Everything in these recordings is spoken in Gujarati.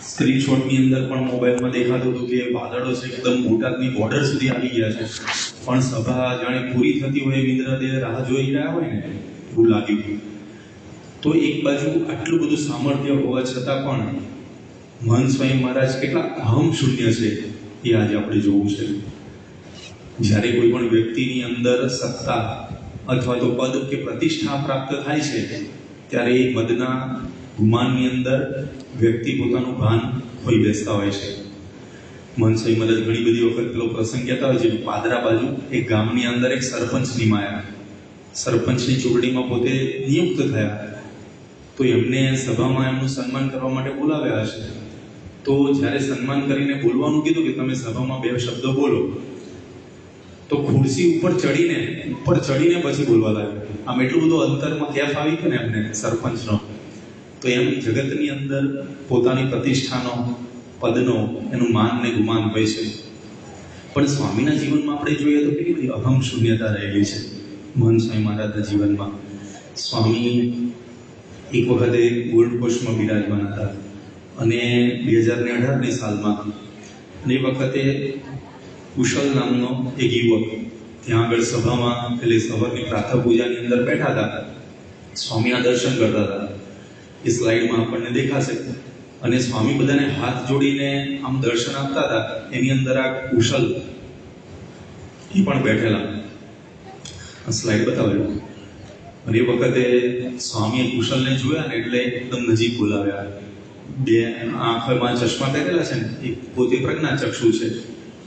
સ્ક્રીનશોટની અંદર પણ મોબાઈલમાં દેખાતું હતું કે વાદળો છે એકદમ બોટાદની બોર્ડર સુધી આવી ગયા છે, પણ સભા જાણે પૂરી થતી હોય વિન્દ્રદેવ રાહ જોઈ રહ્યા હોય ને એવું લાગ્યું. તો એક બાજુ આટલું બધું સામર્થ્ય હોવા છતાં પણ મહંત સ્વામી મહારાજ કેટલા અહમ શૂન્ય છે એ આજે આપણે જોવું છે. જ્યારે કોઈ પણ વ્યક્તિની અંદર સત્તા અથવા તો પદ કે પ્રતિષ્ઠા પ્રાપ્ત થાય છે ત્યારે એ પદના ગુમાનની અંદર વ્યક્તિ પોતાનું ભાન ખોઈ બેસતા હોય છે. મહંત સ્વામી મહારાજ ઘણી બધી વખત પેલો પ્રસંગ કહેતા હોય છે. પાદરા બાજુ એક ગામની અંદર એક સરપંચ નિમાયા. સરપંચની ચૂંટણીમાં પોતે નિયુક્ત થયા, તો એમને સભામાં એમનું સન્માન કરવા માટે બોલાવ્યા હશે. તો જ્યારે સન્માન કરીને બોલવાનું કીધું કે તમે સભામાં 2 શબ્દો બોલો, તો ખુરશી ઉપર ચડીને પછી બોલવા લાગ્યો. આમ એટલું બધું અંતરમાં કેફ આવી ગયો ને એમને સરપંચનો. તો એમ જગતની અંદર પોતાની પ્રતિષ્ઠાનો, પદનો, એનું માન ને ગુમાન હોય છે. પણ સ્વામીના જીવનમાં આપણે જોઈએ તો કેટલી બધી અહમ શૂન્યતા રહેલી છે. મહંત સ્વામી મહારાજના જીવનમાં સ્વામી એક વખતે ગોલ્ડ કોસ્ટમાં બિરાજમાન હતા અને 2018ની સાલમાં, અને એ વખતે કુશલ નામનો એક યુવક ત્યાં આગળ સભામાં એટલે સવારની પ્રાતઃ પૂજાની અંદર બેઠા હતા, સ્વામીના દર્શન કરતા હતા. એ સ્લાઇડમાં આપણને દેખાશે. અને સ્વામી બધાને હાથ જોડીને આમ દર્શન આપતા હતા. એની અંદર આ કુશલ એ પણ બેઠેલા. સ્લાઇડ બતાવ્યો. અને એ વખતે સ્વામીએ કુશલને જોયા ને એટલે એકદમ નજીક બોલાવ્યા. 2 આંખોમાં ચશ્મા પહેરેલા છે ને, એ પોતે પ્રજ્ઞાચક્ષુ છે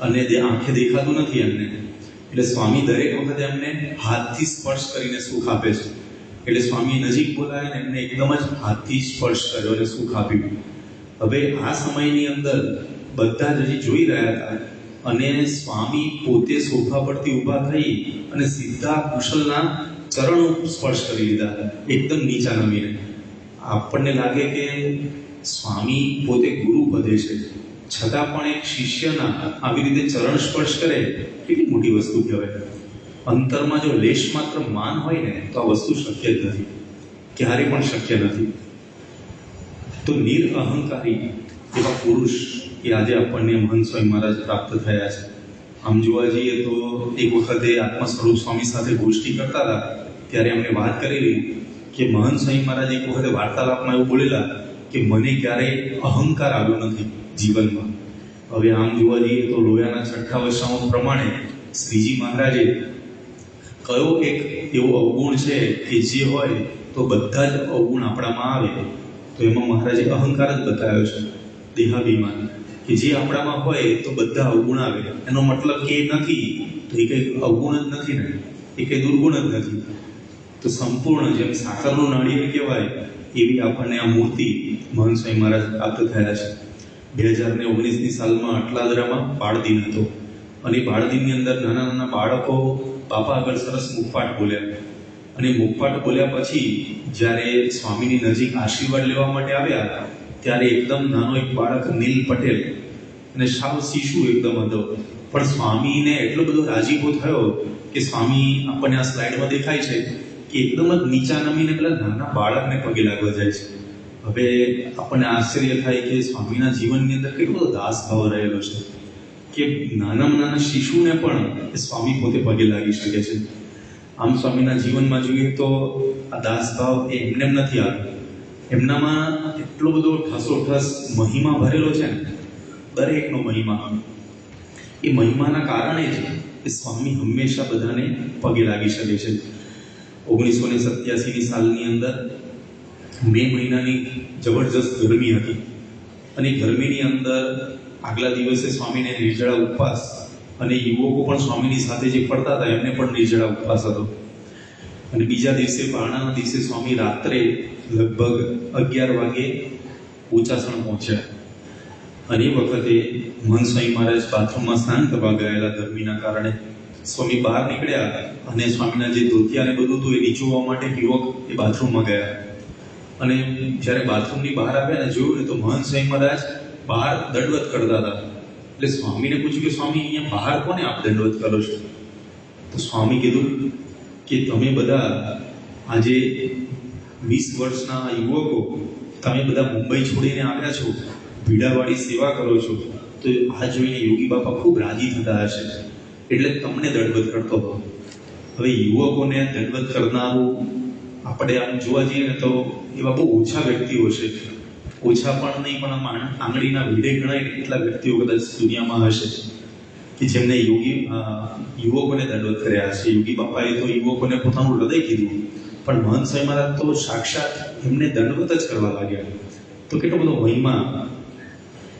અને આંખે દેખાતું નથી એમને. એટલે સ્વામી દરેક વખતે એમને હાથથી સ્પર્શ કરીને સુખ આપે છે. એટલે સ્વામી નજીક બોલાવીને એમને એકદમ જ હાથથી સ્પર્શ કર્યો અને સુખ આપ્યું. હવે આ સમયની અંદર બધા જ હજી જોઈ રહ્યા હતા અને સ્વામી પોતે સોફા પરથી ઊભા થઈ અને સીધા કુશલના ચરણો સ્પર્શ કરી લીધા, એકદમ નીચા નમીને. આપણને લાગે કે સ્વામી પોતે ગુરુ પદે છે, છતાં પણ એક શિષ્યના આવી રીતે ચરણ સ્પર્શ કરે, કેટલી મોટી વસ્તુ કહેવાય. અંતરમાં જો લેશ માત્ર માન હોય ને તો આ વસ્તુ શક્ય જ નથી, ક્યારે પણ શક્ય નથી. તો નિરઅહંકારી એવા પુરુષ એ આજે આપણને મહંત સ્વામી મહારાજ પ્રાપ્ત થયા છે. આમ જોવા જઈએ તો એક વખતે આત્મા સ્વરૂપ સ્વામી સાથે ગોષ્ઠી કરતા હતા ત્યારે એમને વાત કરેલી કે મહંત સ્વામી મહારાજ એક વખતે વાર્તાલાપમાં એવું બોલેલા કે મને ક્યારેય અહંકાર આવ્યો નથી જીવનમાં. હવે આમ જોવા જઈએ તો લોયાના 6ઠ્ઠા વર્ષામાં પ્રમાણે શ્રીજી મહારાજે કયો એક એવો અવગુણ છે કે જે હોય તો બધા જ અવગુણ આપણામાં આવે, તો એમાં મહારાજે અહંકાર જ બતાવ્યો છે, દેહાભિમાન, કે જે આપણામાં હોય તો બધા અવગુણ આવે. એનો મતલબ કે એ નથી તો એ કંઈ અવગુણ જ નથી ને, એ કંઈ દુર્ગુણ જ નથી. તો સંપૂર્ણ જેમ સાકરનું નાળિયેર કહેવાય એવી આપણને આ મૂર્તિ મહંત સ્વામી મહારાજ પ્રાપ્ત થયા છે. 2019ની સાલમાં અટલાદરામાં બાળદિન હતો અને બાળદિનની અંદર નાના નાના બાળકો બાપા આગળ સરસ મુખપાઠ બોલ્યા. અને મુખપાઠ બોલ્યા પછી જ્યારે સ્વામીની નજીક આશીર્વાદ લેવા માટે આવ્યા ત્યારે એકદમ નાનો એક બાળક નીલ પટેલ અને સાવ શિશુ એકદમ હતો, પણ સ્વામીને એટલો બધો રાજીપો થયો કે સ્વામી આપણને આ સ્લાઇડમાં દેખાય છે કે એકદમ જ નીચા નમીને પેલા નાના બાળકને પગે લાગવા જાય છે. હવે આપણને આશ્ચર્ય થાય કે સ્વામીના જીવનની અંદર કેટલો બધો દાસભાવ રહેલો છે કે નાનામાં નાના શિશુને પણ સ્વામી પોતે પગે લાગી શકે છે. આમ સ્વામીના જીવનમાં જોઈએ તો આ દાસભાવ એ એમને નથી આવ્યો, એમનામાં એટલો બધો ઠસોઠસ મહિમા ભરેલો છે ને, દરેકનો મહિમા. એ મહિમાના કારણે જ એ સ્વામી હંમેશા બધાને પગે લાગી શકે છે. 1987ની સાલની અંદર મે મહિનાની જબરજસ્ત ગરમી હતી અને ગરમીની અંદર આગલા દિવસે સ્વામીને નિર્જળા ઉપવાસ, અને યુવકો પણ સ્વામીની સાથે જે ફરતા હતા એમને પણ નિર્જળા ઉપવાસ હતો. અને બીજા દિવસે પારણાના દિવસે સ્વામી રાત્રે લગભગ 11 વાગે ઉચાસણ પહોંચ્યા. અને એ વખતે મહંત સ્વામી મહારાજ બાથરૂમમાં સ્નાન કરવા ગયેલા ગરમીના કારણે. સ્વામી બહાર નીકળ્યા અને સ્વામીના જે ધોતિયાને બધું હતું એ નીચોવવા માટે યુવક એ બાથરૂમમાં ગયા. અને જ્યારે બાથરૂમની બહાર આવ્યા ને જોયું ને તો મહંત સ્વામી મહારાજ બહાર દંડવત કરતા હતા. એટલે સ્વામીને પૂછ્યું કે સ્વામી અહીંયા બહાર કોને આપ દંડવત કરો છો? તો સ્વામી કીધું કે તમે બધા આજે 20 વર્ષના યુવકો તમે બધા મુંબઈ છોડીને આવ્યા છો, ભીડાવાળી સેવા કરો છો, તો આ જોઈને યોગી બાપા ખૂબ રાજી થતા હશે, એટલે તમને દંડવત કરતો હતો. હવે યુવકોને દંડવત કરનારું આપણે આમ જોવા જઈએ ને તો એવા બહુ ઓછા વ્યક્તિઓ છે. ઓછા પણ નહીં, પણ આમ આંગળીના ભીડે ગણાય એટલા વ્યક્તિઓ કદાચ દુનિયામાં હશે કે જેમને યુવકોને દંડવત કર્યા હશે. યોગી બાપાએ તો યુવકોને પોતાનું હૃદય કીધું, પણ મહંત સ્વામી મહારાજ તો સાક્ષાત એમને દંડવત જ કરવા લાગ્યા. તો કેટલો બધો મહિમા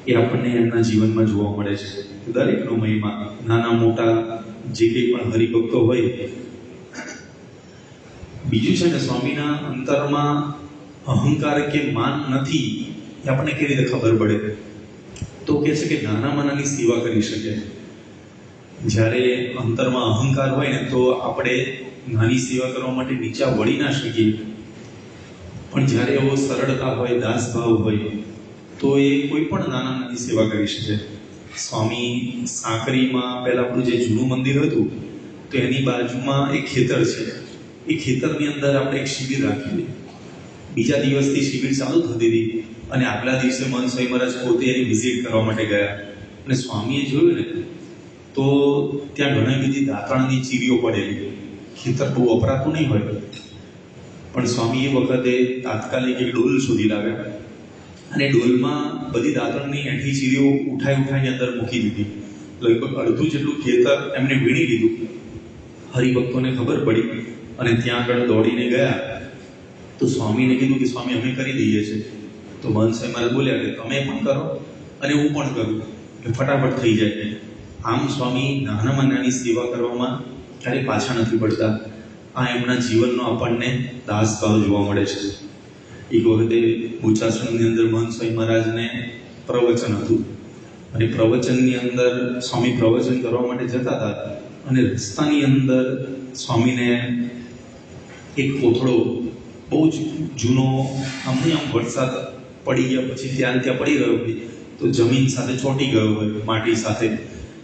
એ આપણને એમના જીવનમાં જોવા મળે છે. દરેકનો મહિમા, નાના મોટા જે કંઈ પણ હરિભક્તો હોય. બીજું છે ને, સ્વામીના અંતરમાં અહંકાર કે માન નથી એ આપણને કેવી રીતે ખબર પડે? તો કહે છે કે નાનામાં નાની સેવા કરી શકે. જ્યારે અંતરમાં અહંકાર હોય ને તો આપણે નાની સેવા કરવા માટે નીચા વળી ના શકીએ, પણ જ્યારે એવો સરળતા હોય, દાસભાવ હોય, તો એ કોઈ પણ નાના નાની સેવા કરી શકે. સ્વામી સાંકરીમાં પહેલા આપણું જે જૂનું મંદિર હતું, તો એની બાજુમાં એક ખેતર છે. એ ખેતરની અંદર આપણે એક શિબિર રાખેલી. બીજા દિવસથી શિબિર ચાલુ થતી હતી અને આગલા દિવસે મહંત સ્વામી મહારાજ પોતે એની વિઝિટ કરવા માટે ગયા. અને સ્વામીએ જોયું ને તો ત્યાં ઘણી બધી દાંતણની ચીરીઓ પડેલી. ખેતર બહુ વપરાતું નહીં હોય, પણ સ્વામી એ વખતે તાત્કાલિક એક ડોલ શોધી લાવ્યા અને ડોલમાં બધી દાંતણની એઠી ચીરીઓ ઉઠાઈને અંદર મૂકી દીધી. લગભગ અડધું જેટલું ખેતર એમને વીણી લીધું. હરિભક્તોને ખબર પડી અને ત્યાં આગળ દોડીને ગયા. તો સ્વામીને કીધું કે સ્વામી અમે કરી દઈએ છીએ. તો મહંત સ્વામી મહારાજ બોલ્યા કે તમે પણ કરો અને હું પણ કરું, એટલે ફટાફટ થઈ જાય. આમ સ્વામી નાનામાં નાની સેવા કરવામાં ક્યારેય પાછા નથી પડતા. આ એમના જીવનનો આપણને દાસભાવ જોવા મળે છે. એક વખતે ઉચ્ચાસનની અંદર મહંત સ્વામી મહારાજને પ્રવચન હતું અને પ્રવચનની અંદર સ્વામી પ્રવચન કરવા માટે જતા હતા અને રસ્તાની અંદર સ્વામીને એક કોથળો બહુ જ જૂનો, આમ વરસાદ પડી ગયા પછી ત્યાં પડી ગયો હોય તો જમીન સાથે ચોંટી ગયો હોય, માટી સાથે,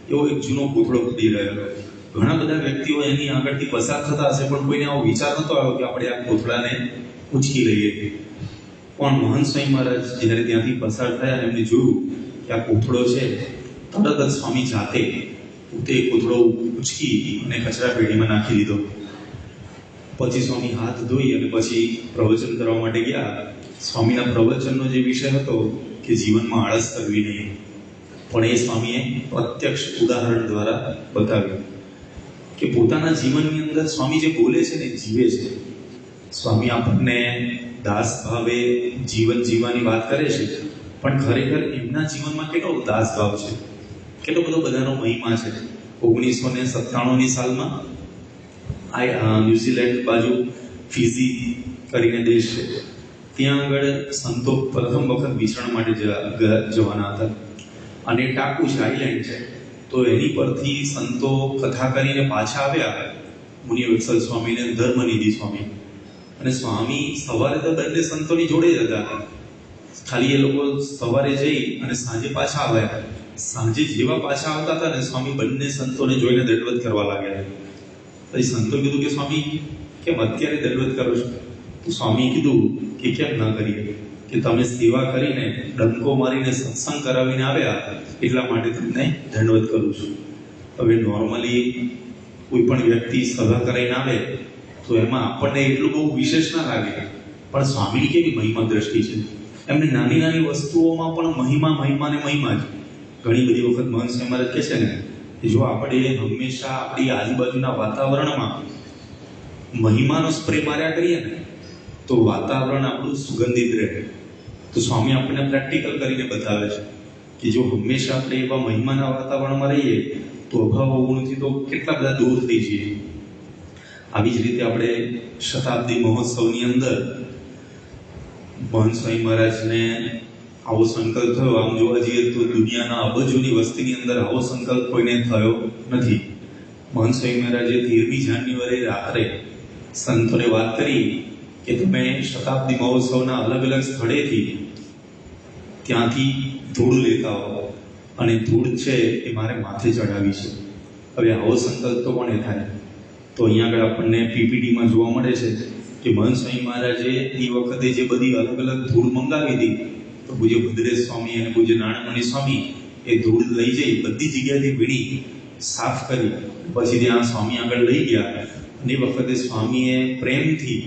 એવો એક જૂનો કોથળો પડી રહ્યો. ઘણા બધા વ્યક્તિઓ એની આગળથી પસાર થતા હશે, પણ કોઈને આવો વિચાર નતો આવ્યો કે આપણે આ કોથળાને ઉંચકી લઈએ. પણ મહંત સ્વામી મહારાજ જ્યારે ત્યાંથી પસાર થયા એમને જોયું કે આ કોથળો છે, તરત જ સ્વામી જાતે પોતે કોથળો ઉંચકી અને કચરા પેટીમાં નાખી દીધો. પછી સ્વામી હાથ ધોઈ અને પછી પ્રવચન કરવા માટે ગયા. સ્વામીના પ્રવચનનો જે વિષય હતો કે જીવનમાં આળસ કરવી નહીં, પણ એ સ્વામીએ પ્રત્યક્ષ ઉદાહરણ દ્વારા બતાવ્યું કે પોતાના જીવનની અંદર સ્વામી જે બોલે છે ને જીવે છે. સ્વામી આપણને દાસ ભાવે જીવન જીવવાની વાત કરે છે, પણ ખરેખર એમના જીવનમાં કેટલો દાસ ભાવ છે, કેટલો બધો બધાનો મહિમા છે. 1997ની સાલમાં ન્યુઝીલેન્ડ બાજુ ફિઝી કરીને દેશ છે, ત્યાં આગળ સંતો પ્રથમ વખત વિચરણ માટે જવાના હતા અને ટાપુ છે, આઈલેન્ડ છે. તો એની પરથી સંતો કથા કરીને પાછા આવ્યા, મુનિવત્સલ સ્વામી ને ધર્મનિધિ સ્વામી. અને સ્વામી સવારે તો બંને સંતોની જોડે જ હતા. ખાલી એ લોકો સવારે જઈ અને સાંજે પાછા આવ્યા. સાંજે જેવા પાછા આવતા હતા ને, સ્વામી બંને સંતોને જોઈને દંડવત કરવા લાગ્યા. પછી સંતો કીધું કે સ્વામી કેમ અત્યારે દંડવત કરો છો? તો સ્વામી કીધું કે કેમ ના કરીએ, કે તમે સેવા કરીને ડંકો મારીને સત્સંગ કરાવીને આવ્યા એટલા માટે તમને દંડવત કરું છું. હવે નોર્મલી કોઈ પણ વ્યક્તિ સભા કરાવીને આવે તો એમાં આપણને એટલું બહુ વિશેષ ના લાગે, પણ સ્વામીની કેવી મહિમા દ્રષ્ટિ છે. એમને નાની નાની વસ્તુઓમાં પણ મહિમા ને મહિમા જ. ઘણી બધી વખત મહંત સ્વામી મહારાજ કહે છે ને કે જો આપણે હંમેશા આપણી આજુબાજુના વાતાવરણમાં મહિમાનો સ્પ્રે માર્યા કરીએ ને તો વાતાવરણ આપણું સુગંધિત રહે. તો સ્વામી આપણને પ્રેક્ટિકલ કરીને બતાવે છે કે જો હંમેશા આપણે એવા મહિમાના વાતાવરણમાં રહીએ તો અભાવ અવગુણથી તો કેટલા બધા દૂર થઈ જઈએ. આવી જ રીતે આપણે શતાબ્દી મહોત્સવની અંદર મહંત સ્વામી મહારાજને આવો સંકલ્પ થયો. આમ જોવા જઈએ તો દુનિયાના અબજોની વસ્તીની અંદર આવો સંકલ્પ કોઈને થયો નથી. મહંત સ્વામી મહારાજે 13મી જાન્યુઆરી રાત્રે સંતોને વાત કરી કે તમે શતાબ્દી મહોત્સવના અલગ અલગ સ્થળેથી ત્યાંથી ધૂળ લેતા હો અને ધૂળ છે એ મારે માથે ચડાવી છે. હવે આવો સંકલ્પ તો કોને થાય? તો અહીંયા આગળ આપણને પીપીટીમાં જોવા મળે છે કે મહંત સ્વામી મહારાજે એ વખતે જે બધી અલગ અલગ ધૂળ મંગાવી હતી, તો પૂજ્ય ભદ્રેશ સ્વામી અને પૂજ્ય નાણામણી સ્વામી એ ધૂળ લઈ જઈ બધી જગ્યાથી વીણી સાફ કરી પછી ત્યાં સ્વામી આગળ લઈ ગયા. અને એ વખતે સ્વામીએ પ્રેમથી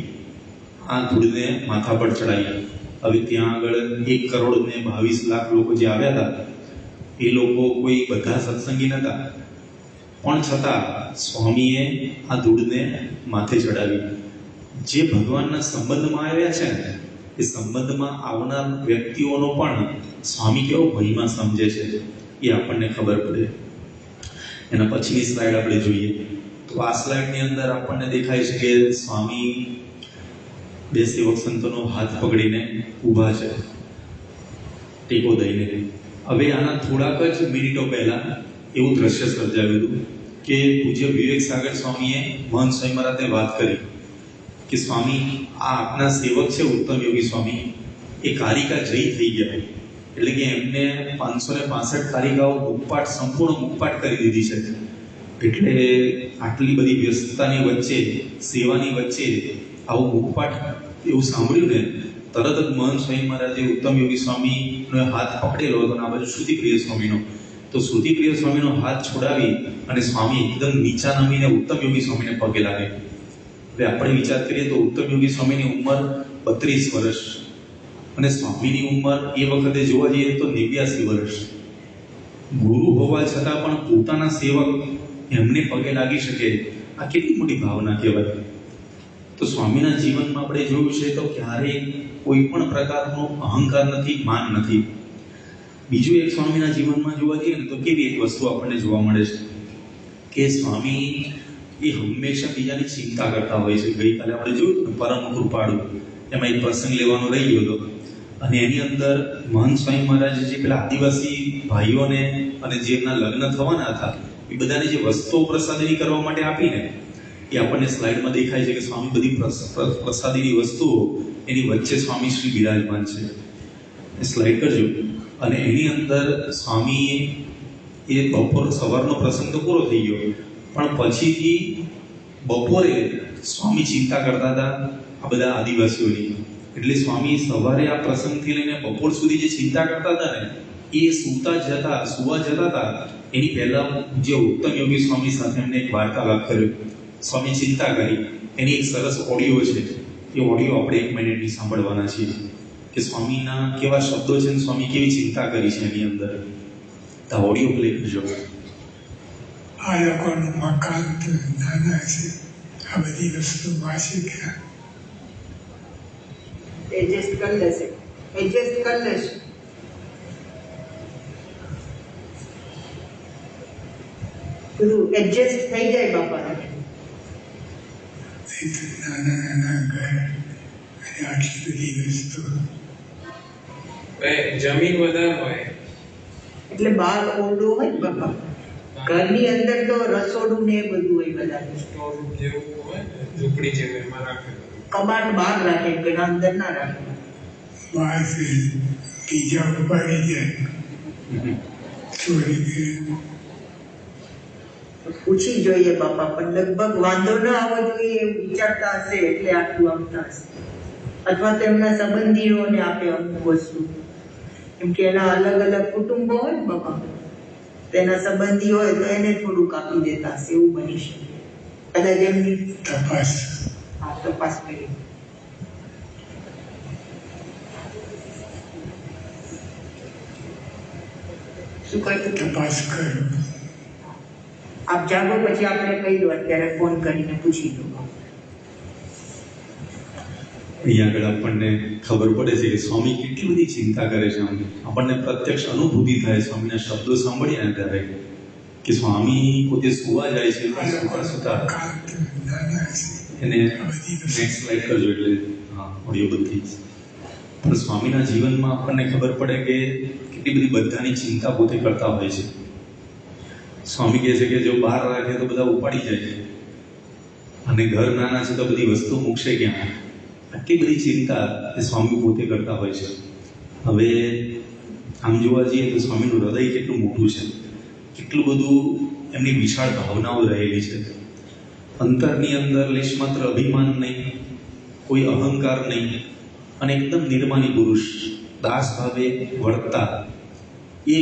આ ધૂળને માથા પર ચડાવી. હવે ત્યાં આગળ 1,22,00,000 લોકો જે આવ્યા હતા, એ લોકો કોઈ બધા સત્સંગી નહોતા, પણ છતાં સ્વામીએ આ ધૂળને માથે ચડાવી. જે ભગવાનના સંબંધમાં આવ્યા છે ને, એ સંબંધમાં આવનાર વ્યક્તિઓનો પણ સ્વામી કેવો મહિમા સમજે છે એ આપણને ખબર પડે. એના પછીની સ્લાઇડ આપણે જોઈએ તો આ સ્લાઇડની અંદર આપણને દેખાય છે કે સ્વામી બે સેવક સંતોનો હાથ પકડીને ઊભા છે, ટેકો દઈને. હવે આના થોડાક જ મિનિટો પહેલા એવું દ્રશ્ય સર્જાયું હતું કે પૂજ્ય વિવેક સાગર સ્વામીએ મહંત સ્વામી મહારાજને વાત કરી કે સ્વામી, આ આપના સેવક છે ઉત્તમ યોગી સ્વામી, એ કારિકા જય થઈ ગયા. એટલે કે એમને 565 કારિકાઓ મુખપાઠ, સંપૂર્ણ મુખપાઠ કરી દીધી છે. એટલે આટલી બધી વ્યસ્તતાની વચ્ચે, સેવાની વચ્ચે આવું મુખપાઠ એવું સાંભળ્યું ને, તરત જ મહંત સ્વામી મહારાજે ઉત્તમ યોગી સ્વામીનો હાથ પકડેલો હતો અને આ બાજુ શ્રુતિપ્રિય સ્વામીનો. તો શ્રુતિપ્રિય સ્વામીનો હાથ છોડાવી અને સ્વામી એકદમ નીચા નમીને ઉત્તમ યોગી સ્વામીને પગે લાગે. હવે આપણે વિચાર કરીએ તો ઉત્તમ યોગી સ્વામીની ઉંમર 32 વર્ષ અને સ્વામીની ઉંમર એ વખતે જોવા જઈએ તો 89 વર્ષ. ગુરુ હોવા છતાં પણ પોતાના સેવક એમને પગે લાગી શકે, આ કેટલી મોટી ભાવના કહેવાય. તો સ્વામીના જીવનમાં આપણે જોયું છે તો ક્યારેય કોઈ પણ પ્રકારનો અહંકાર નથી, માન નથી. બીજું એક સ્વામીના જીવનમાં જોવા જઈએ ને તો કેવી એક વસ્તુ આપણને જોવા મળે છે કે સ્વામી એ હંમેશા બીજાની ચિંતા કરતા હોય છે. ગઈકાલે આપણે જોયું ને પરમ કૃપાળુ, એમાં એક પ્રસંગ લેવાનો રહી ગયો હતો અને એની અંદર મહંત સ્વામી મહારાજે જે પેલા આદિવાસી ભાઈઓને અને જે એમના લગ્ન થવાના હતા એ બધાને જે વસ્તુઓ પ્રસાદીની કરવા માટે આપીને, એ આપણને સ્લાઇડમાં દેખાય છે કે સ્વામી બધી પ્રસાદીની વસ્તુઓ એની વચ્ચે સ્વામી શ્રી બિરાજમાન છે. એ સ્લાઇડ કરજો. અને એની અંદર સ્વામી એ બપોર સવારનો પ્રસંગ તો પૂરો થઈ ગયો, પણ પછીથી બપોરે સ્વામી ચિંતા કરતા હતા આ બધા આદિવાસીઓની. એટલે સ્વામી સવારે આ પ્રસંગથી લઈને બપોર સુધી જે ચિંતા કરતા હતા ને, એ સુવા જતા હતા એની પહેલા જે ઉત્તમ યોગી સ્વામી સાથે એમને એક વાર્તાલાપ કર્યો. સ્વામી ચિંતા કરી, એની એક સરસ ઓડિયો છે. એ ઓડિયો આપણે 1 મિનિટની સાંભળવાના છીએ કે સ્વામીના કેવા શબ્દો છે અને સ્વામી કેવી ચિંતા કરી છે એની અંદર. તો ઓડિયો પ્લે કરજો. આ લોકોનું મકાન તો નાના છે, આ બધી વસ્તુ વાંચી ગયા. એડજસ્ટ કરી લેશે. બધું એડજસ્ટ થઈ જાય બાપા. નાના ઘર અને આટલી બધી વસ્તુ. જમીન વધારે હોય એટલે બહાર ઓરડો હોય ને બાપા, ઘરની અંદર તો રસોડું ને એ બધું હોય. બધા સ્ટોર જેવું હોય ને, ઝૂંપડી જેવું, એમાં રાખે. કબાટ બહાર રાખે, ઘણા અંદર ના રાખે. બહાર બીજા ઉપાડી જાય, ચોરી કરે. પૂછી જોઈએ બાપા, પણ લગભગ વાંધો ન આવવો જોઈએ એવું વિચારતા હશે એટલે આટલું આપતા હશે. અથવા તો એમના સંબંધીઓને આપે અમુક વસ્તુ, કેમ કે એના અલગ અલગ કુટુંબો હોય ને બાપા, તેના સંબંધી હોય તો એને થોડુંક આપી દેતા હશે, એવું બની શકે. કદાચ એમની તપાસ કરી. શું કહ્યું? તપાસ કરો. આપ જાગો પછી આપણે કહી દો, અત્યારે ફોન કરીને પૂછી દો. અહીંયા આગળ આપણને ખબર પડે છે કે સ્વામી કેટલી બધી ચિંતા કરે છે. આપણને પ્રત્યક્ષ અનુભૂતિ થાય સ્વામીના શબ્દો સાંભળીએ ને ત્યારે કે સ્વામી પોતે સુવા જાય છે, સુતા એને નેક્સ્ટ સ્લાઇડ કરજો એટલે હા ઓડિયો બધી. પણ સ્વામીના જીવનમાં આપણને ખબર પડે કે કેટલી બધી બધાની ચિંતા પોતે કરતા હોય છે. સ્વામી કહે છે કે જો બહાર રાખે તો બધા ઉપાડી જાય છે અને ઘર નાના છે તો બધી વસ્તુ મૂકશે ક્યાં. આટલી બધી ચિંતા એ સ્વામી પોતે કરતા હોય છે. હવે આમ જોવા જઈએ તો સ્વામીનું હૃદય કેટલું મોટું છે, કેટલું બધું એમની વિશાળ ભાવનાઓ રહેલી છે. અંતરની અંદર લેશ માત્ર અભિમાન નહીં, કોઈ અહંકાર નહીં અને એકદમ નિર્માની પુરુષ, દાસ ભાવે વર્તતા. એ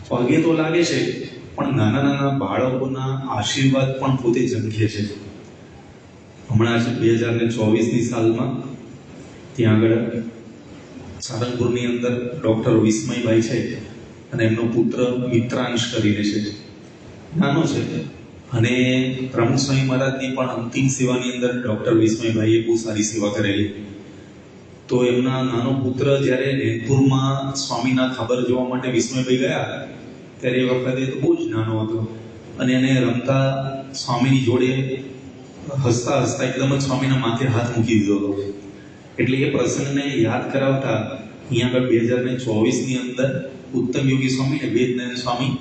પગે તો લાગે છે પણ નાના નાના બાળકોના આશીર્વાદ પણ પોતે ઝંખે છે. હમણાં જ 2024ની સાલમાં ત્યાં આગળ સારંગપુરની અંદર ડૉક્ટર વિસ્મયભાઈ છે અને એમનો પુત્ર મિત્રાંશ કરીને છે, નાનો છે. અને પ્રમુખ સ્વામી મહારાજની પણ અંતિમ સેવાની અંદર ડૉક્ટર વિસ્મયભાઈએ બહુ સારી સેવા કરેલી. તો એમના નાનો પુત્ર જ્યારે નેતપુરમાં સ્વામીના ખબર જોવા માટે વિસ્મયભાઈ ગયા ત્યારે એ વખતે તો બહુ જ નાનો હતો અને એને રમતા સ્વામીની જોડે હસતા હસતા એકદમ જ સ્વામીના માથે હાથ મૂકી દીધો હતો. એટલે એ પ્રસંગને યાદ કરાવતા અહીંયા આગળ 2024ની અંદર ઉત્તમ યોગી સ્વામી અને વેદનયન સ્વામી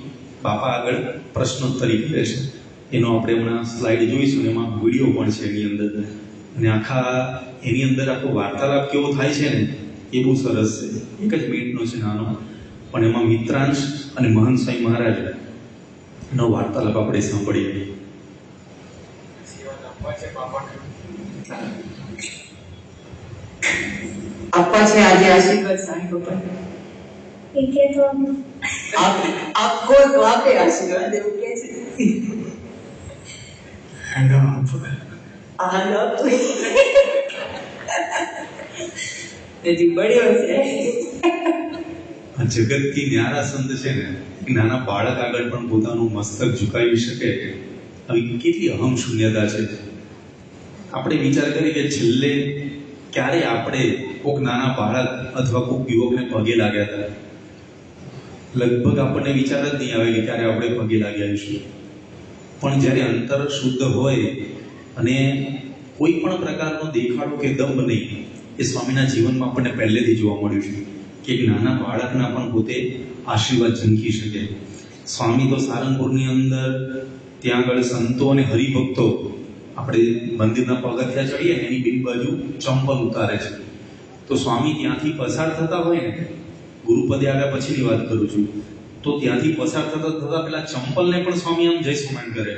બાપા આગળ પ્રશ્નોત્તરી કરે છે. એનો આપણે હમણાં સ્લાઇડ જોઈશું, એમાં વિડીયો પણ છે એની અંદર. અને એની અંદર આખો વાર્તાલાપ કેવો થાય છે ને એ બહુ સરસ છે. એક જ મિનિટનો છે નાનો, પણ એમાં મિત્રાંશ અને મહંત સ્વામી મહારાજનો વાર્તાલાપ આપણે સાંભળીએ. આપવા છે આજે આશીર્વાદ સાંઈ બાપા. આપકો તો આપે આશીર્વાદ એવું કે છે. હેલો આપો. હાલો હજી બળ્યો છે. આ જગતથી ન્યારા સંત છે ને, નાના બાળક આગળ પણ પોતાનું મસ્તક ઝુકાવી શકે, આવી કેટલી અહમ શૂન્યતા છે. આપણે વિચાર કરીએ કે છેલ્લે ક્યારે આપણે કોઈક નાના બાળક અથવા કોઈક યુવકને પગે લાગ્યા હતા. લગભગ આપણને વિચાર જ નહીં આવે કે ક્યારે આપણે પગે લાગ્યા આવીશું. પણ જ્યારે અંતર શુદ્ધ હોય અને કોઈ પણ પ્રકારનો દેખાડો કે દંભ નહીં, એ સ્વામીના જીવનમાં આપણને પહેલેથી જોવા મળ્યું છે કે એક નાના બાળકના પણ પોતે આશીર્વાદ ઝંખી શકે. સ્વામી તો સારંગપુરની અંદર ત્યાં આગળ સંતો અને હરિભક્તો, આપણે મંદિરના પગથિયા ચડીએ ને એની બીજી બાજુ ચંપલ ઉતારે છે. તો સ્વામી ત્યાંથી પસાર થતા હોય ને, ગુરુપદે આવ્યા પછીની વાત કરું છું, તો ત્યાંથી પસાર થતા પેલા ચંપલને પણ સ્વામી આમ જય સ્મરણ કરે.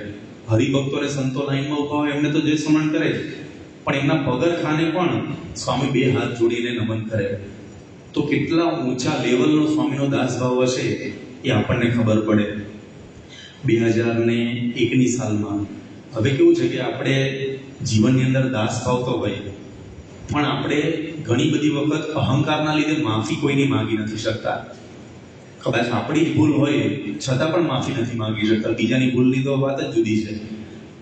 હરિભક્તો અને સંતો લાઈનમાં ઉભા હોય એમને તો જય સ્મરણ કરે, પણ એમના પગરખાને પણ સ્વામી બે હાથ જોડીને નમન કરે. તો કેટલા ઊંચા લેવલનો સ્વામીનો દાસભાવ હશે એ આપણને ખબર પડે. 2001ની સાલમાં હવે કેવું છે કે આપણે જીવનની અંદર દાસભાવ તો હોય, પણ આપણે ઘણી બધી વખત અહંકારના લીધે માફી કોઈની માંગી નથી શકતા. કદાચ આપણી જ ભૂલ હોય છતાં પણ માફી નથી માંગી શકતા. બીજાની ભૂલની તો વાત જ જુદી છે.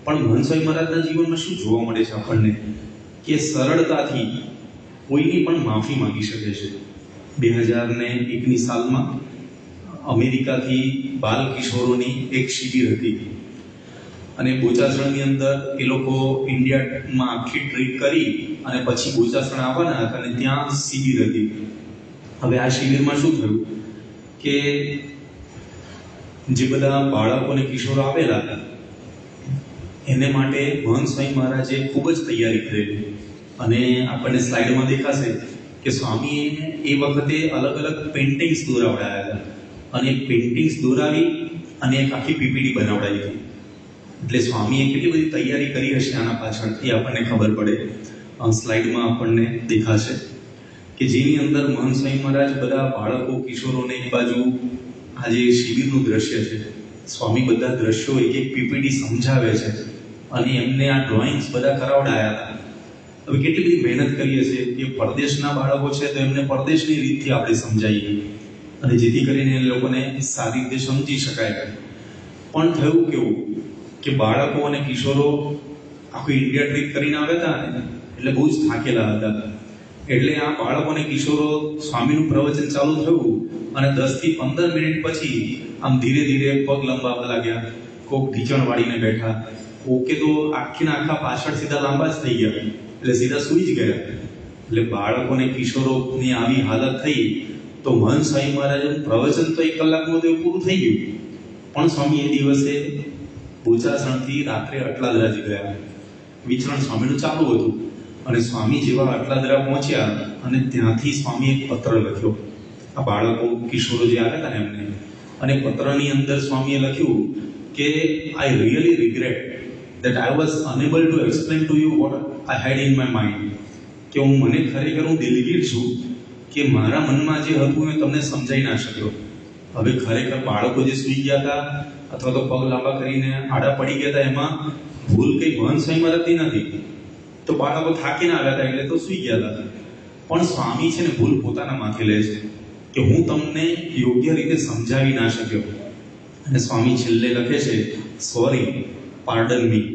પણ મહંત સ્વામી મહારાજના જીવનમાં શું જોવા મળે છે આપણને કે સરળતાથી કોઈની પણ માફી માંગી શકે છે. 2001ની સાલમાં અમેરિકાથી બાલ કિશોરોની એક શિબિર હતી અને બોચાસણની અંદર એ લોકો ઇન્ડિયામાં આખી ટ્રીપ કરી અને પછી બોચાસણ આવવાના હતા અને ત્યાં શિબિર હતી. હવે આ શિબિરમાં શું થયું કે જે બધા બાળકો અને કિશોરો આવેલા એને માટે મહંત સ્વામી મહારાજે ખૂબ જ તૈયારી કરેલી. અને આપણને સ્લાઇડમાં દેખાશે કે સ્વામીએ એ વખતે અલગ અલગ પેઇન્ટિંગ્સ દોરાવડાયા હતા અને પેઇન્ટિંગ્સ દોરાવી અને એક આખી પીપીટી બનાવડાવી હતી. એટલે સ્વામીએ કેટલી બધી તૈયારી કરી હશે આના પાછળ એ આપણને ખબર પડે. સ્લાઇડમાં આપણને દેખાશે કે જેની અંદર મહંત સ્વામી મહારાજ બધા બાળકો કિશોરોને એક બાજુ આ જે શિબિરનું દ્રશ્ય છે, સ્વામી બધા દ્રશ્યો એક એક પીપીટી સમજાવે છે અને એમને આ ડ્રોઈંગ્સ બધા કરાવડાયા હતા. હવે કેટલી બધી મહેનત કરી હશે કે પરદેશના બાળકો છે તો એમને પરદેશની રીતથી આપણે સમજાવીએ અને જેથી કરીને એ લોકોને સારી રીતે સમજી શકાય. પણ થયું કેવું કે બાળકો અને કિશોરો આખું ઇન્ડિયા ટ્રીપ કરીને આવ્યા હતા ને એટલે બહુ જ થાકેલા હતા. એટલે આ બાળકો અને કિશોરો સ્વામીનું પ્રવચન ચાલુ થયું અને 10 થી 15 મિનિટ પછી આમ ધીરે ધીરે પગ લંબાવવા લાગ્યા. કોક ઢીચણ વાળીને બેઠા, કોકે તો આખીના આખા પાછળ સીધા લાંબા જ થઈ ગયા, એટલે સીધા સૂઈ જ ગયા. એટલે બાળકો અને કિશોરોની આવી હાલત થઈ તો મહંત સ્વામી મહારાજનું પ્રવચન તો 1 કલાકનું તો પૂરું થઈ ગયું, પણ સ્વામી એ દિવસે બોચાસણથી રાત્રે અટલાદરા જ ગયા. વિચરણ સ્વામીનું ચાલુ હતું અને સ્વામી જેવા અટલાદરા પહોંચ્યા અને ત્યાંથી સ્વામી એક પત્ર લખ્યો આ બાળકો કિશોરો જે આવ્યા હતા ને એમને. અને પત્રની અંદર સ્વામીએ લખ્યું કે I really regret that I was unable to explain to you what I had in my mind. કે મને ખરેખર હું દિલગીર છું કે મારા મનમાં જે હતું એ તમને સમજાઈ ના શક્યો. હવે ખરેખર બાળકો જે સૂઈ ગયા હતા અથવા તો પગ લાંબા કરીને આડા પડી ગયા હતા, એમાં ભૂલ કઈ મહંત સ્વામી મહારાજની નથી. તો બાળકો થાકીને આવ્યા હતા એટલે તો સૂઈ ગયા હતા. પણ સ્વામી છે ને ભૂલ પોતાના માથે લે છે કે હું તમને યોગ્ય રીતે સમજાવી ના શક્યો. અને સ્વામી છેલ્લે લખે છે, સોરી, પાર્ડન મી,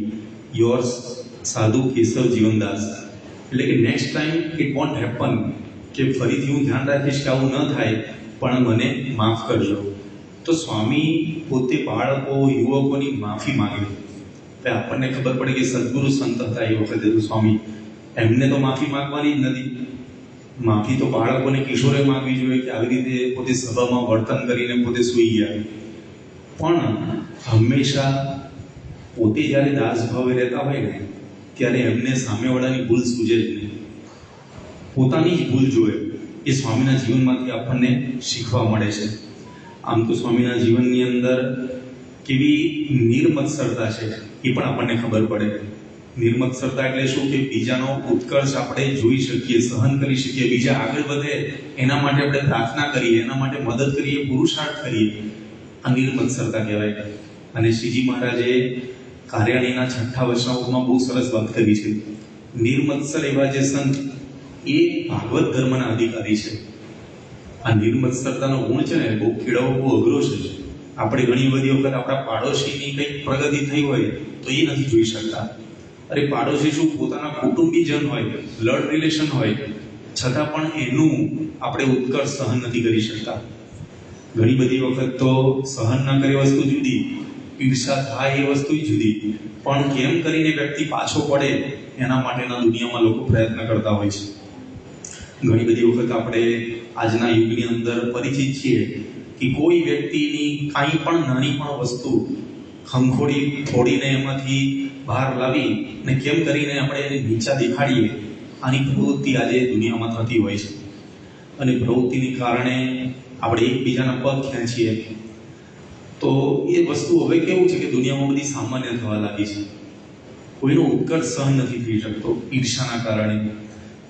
યોર્સ સાધુ કેશવ જીવનદાસ. એટલે કે next time it want happen, કે ફરીથી હું ધ્યાન રાખીશ કે આવું ન થાય, પણ મને માફ કરજો. તો સ્વામી પોતે બાળકો યુવકોની માફી માંગે. તો આપણને ખબર પડે કે સદગુરુ સંત હતા એ વખતે તો સ્વામી, એમને તો માફી માંગવાની જ નથી. માફી તો બાળકોને કિશોરે માંગવી જોઈએ કે આવી રીતે પોતે સભામાં વર્તન કરીને પોતે સૂઈ ગયા. પણ હંમેશા પોતે જ્યારે દાસ ભાવે રહેતા હોય ને ત્યારે એમને સામેવાળાની ભૂલ સૂજે જ નહીં, પોતાની જ ભૂલ જોવે. એ સ્વામીના જીવનમાંથી આપણને શીખવા મળે છે. આમ તો સ્વામીના જીવનની અંદર કેવી નિર્મત્સરતા છે એ પણ આપણને ખબર પડે. નિર્મત્સરતા એટલે શું? કે બીજાનો ઉત્કર્ષ આપણે જોઈ શકીએ, સહન કરી શકીએ, બીજા આગળ વધે એના માટે આપણે પ્રાર્થના કરીએ, એના માટે મદદ કરીએ, પુરુષાર્થ કરીએ. આ નિર્મત્સરતા કહેવાય. અને શ્રીજી મહારાજે કાર્યાણીના 6ઠ્ઠા વચનામૃતમાં બહુ સરસ વાત કરી છે. નિર્મત્સર એવા જે સંત એ ભાગવત ધર્મના અધિકારી છે. આ નિર્મત્સરતાનો ગુણ છે ને બહુ કેળવવો બહુ અઘરો છે. આપણે ઘણી બધી વખત આપણા પાડોશીની કંઈક પ્રગતિ થઈ હોય તો એ નથી જોઈ શકતા. અરે પાડોશી શું, પોતાના કુટુંબીજન હોય, બ્લડ રિલેશન હોય, છતાં પણ એનું આપણે ઉત્કર્ષ સહન નથી કરી શકતા. ઘણી બધી વખત તો સહન ના કરે વસ્તુ જુદી, ઈર્ષા થાય એ વસ્તુ જુદી, પણ કેમ કરીને વ્યક્તિ પાછો પડે એના માટેના દુનિયામાં લોકો પ્રયત્ન કરતા હોય છે. ઘણી બધી વખત આપણે આજના યુગની અંદર પરિચિત છીએ કે કોઈ વ્યક્તિની કાંઈ પણ નાની પણ વસ્તુ ખંખોડી ફોડીને એમાંથી બહાર લાવી ને કેમ કરીને આપણે એને નીચા દેખાડીએ, આની પ્રવૃત્તિ આજે દુનિયામાં થતી હોય છે. અને પ્રવૃત્તિને કારણે આપણે એકબીજાના પગ ખેંચીએ તો એ વસ્તુ હવે કેવું છે કે દુનિયામાં બધી સામાન્ય થવા લાગી છે. કોઈનો ઉત્કર્ષ સહન નથી થઈ શકતો ઈર્ષાના કારણે.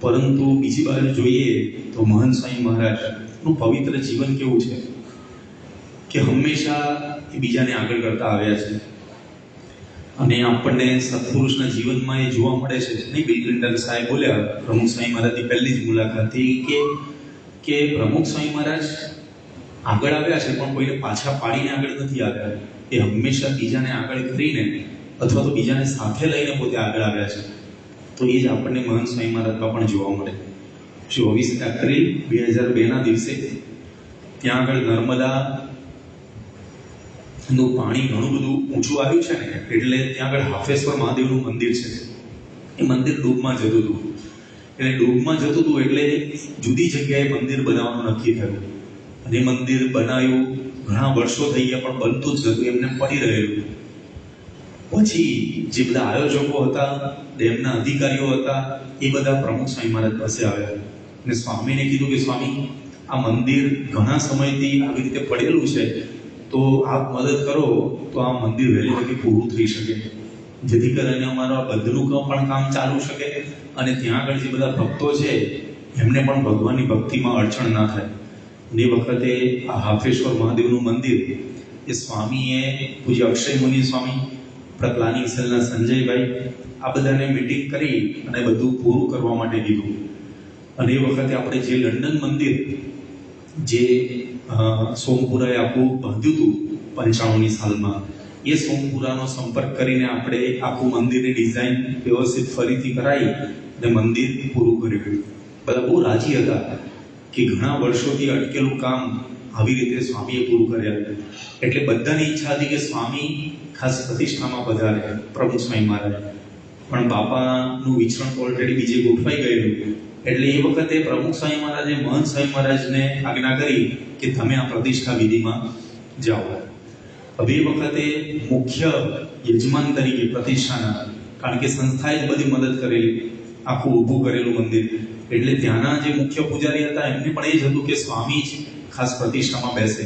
પરંતુ બીજી બાજુ જોઈએ તો મહંત સ્વામી મહારાજનું પવિત્ર જીવન કેવું છે કે હંમેશા એ બીજાને આગળ કરતા આવ્યા છે. અને આપણને સત્પુરુષના જીવનમાં એ જોવા મળે છે. નહીં, બિલ ક્લિન્ટન સાહેબ બોલ્યા પ્રમુખ સ્વામી મહારાજની પહેલી જ મુલાકાતથી કે પ્રમુખ સ્વામી મહારાજ આગળ આવ્યા છે પણ કોઈને પાછા પાડીને આગળ નથી આવ્યા. એ હંમેશા બીજાને આગળ કરીને અથવા તો બીજાને સાથે લઈને પોતે આગળ આવ્યા છે. તો એ જ આપણને મહંત સ્વામી મહારાજમાં પણ જોવા મળે. 24 એપ્રિલ 2002ના દિવસે ત્યાં આગળ નર્મદાનું પાણી ઘણું બધું ઊંચું આવ્યું છે ને, એટલે ત્યાં આગળ હાફેશ્વર મહાદેવનું મંદિર છે. એ મંદિર ડૂબમાં જતું હતું. એટલે ડૂબમાં જતું હતું એટલે જુદી જગ્યાએ મંદિર બનાવવાનું નક્કી થયું. અને મંદિર બનાવ્યું, ઘણા વર્ષો થઈ ગયા પણ બનતું જ હતું, એમને પડી રહેલું. પછી જે બધા આયોજકો હતા, ડેમના અધિકારીઓ હતા, એ બધા પ્રમુખ સ્વામી મહારાજ પાસે આવ્યા અને સ્વામીને કીધું કે સ્વામી, આ મંદિર ઘણા સમયથી આવી રીતે પડેલું છે, તો આપ મદદ કરો તો આ મંદિર વહેલી તકે પૂરું થઈ શકે, જેથી કરીને અમારા બંધનું પણ કામ ચાલુ શકે અને ત્યાં આગળ જે બધા ભક્તો છે એમને પણ ભગવાનની ભક્તિમાં અડચણ ના થાય. એ વખતે આ હાફેશ્વર મહાદેવનું મંદિર એ સ્વામીએ પૂજ્ય અક્ષય મુનિ સ્વામી, પ્લાનિંગ સેલના સંજયભાઈ, આ બધાને મીટિંગ કરી અને બધું પૂરું કરવા માટે કીધું. અને એ વખતે આપણે જે લંડન મંદિર જે સોમપુરાએ આખું બાંધ્યું હતું 95ની સાલમાં, એ સોમપુરાનો સંપર્ક કરીને આપણે આખું મંદિરની ડિઝાઇન વ્યવસ્થિત ફરીથી કરાવી અને મંદિર પૂરું કર્યું. બધા બહુ રાજી હતા કે ઘણા વર્ષોથી અટકેલું કામ આવી રીતે સ્વામીએ પૂરું કર્યા. એટલે બધાની ઈચ્છા હતી કે સ્વામી ખાસ પ્રતિષ્ઠામાં પધારે, પ્રમુખ સ્વામી મહારાજ. પણ બાપાનું વિચરણ ઓલરેડી બીજે ગોઠવાઈ ગયેલું. એટલે એ વખતે પ્રમુખ સ્વામી મહારાજે મહંત સ્વામી મહારાજને આજ્ઞા કરી કે તમે આ પ્રતિષ્ઠા વિધિમાં જાઓ. હવે એ વખતે મુખ્ય યજમાન તરીકે પ્રતિષ્ઠાના, કારણ કે સંસ્થાએ જ બધી મદદ કરેલી, આખું ઊભું કરેલું મંદિર, એટલે ત્યાંના જે મુખ્ય પૂજારી હતા એમને પણ એ જ હતું કે સ્વામી જ ખાસ પ્રતિષ્ઠામાં બેસે.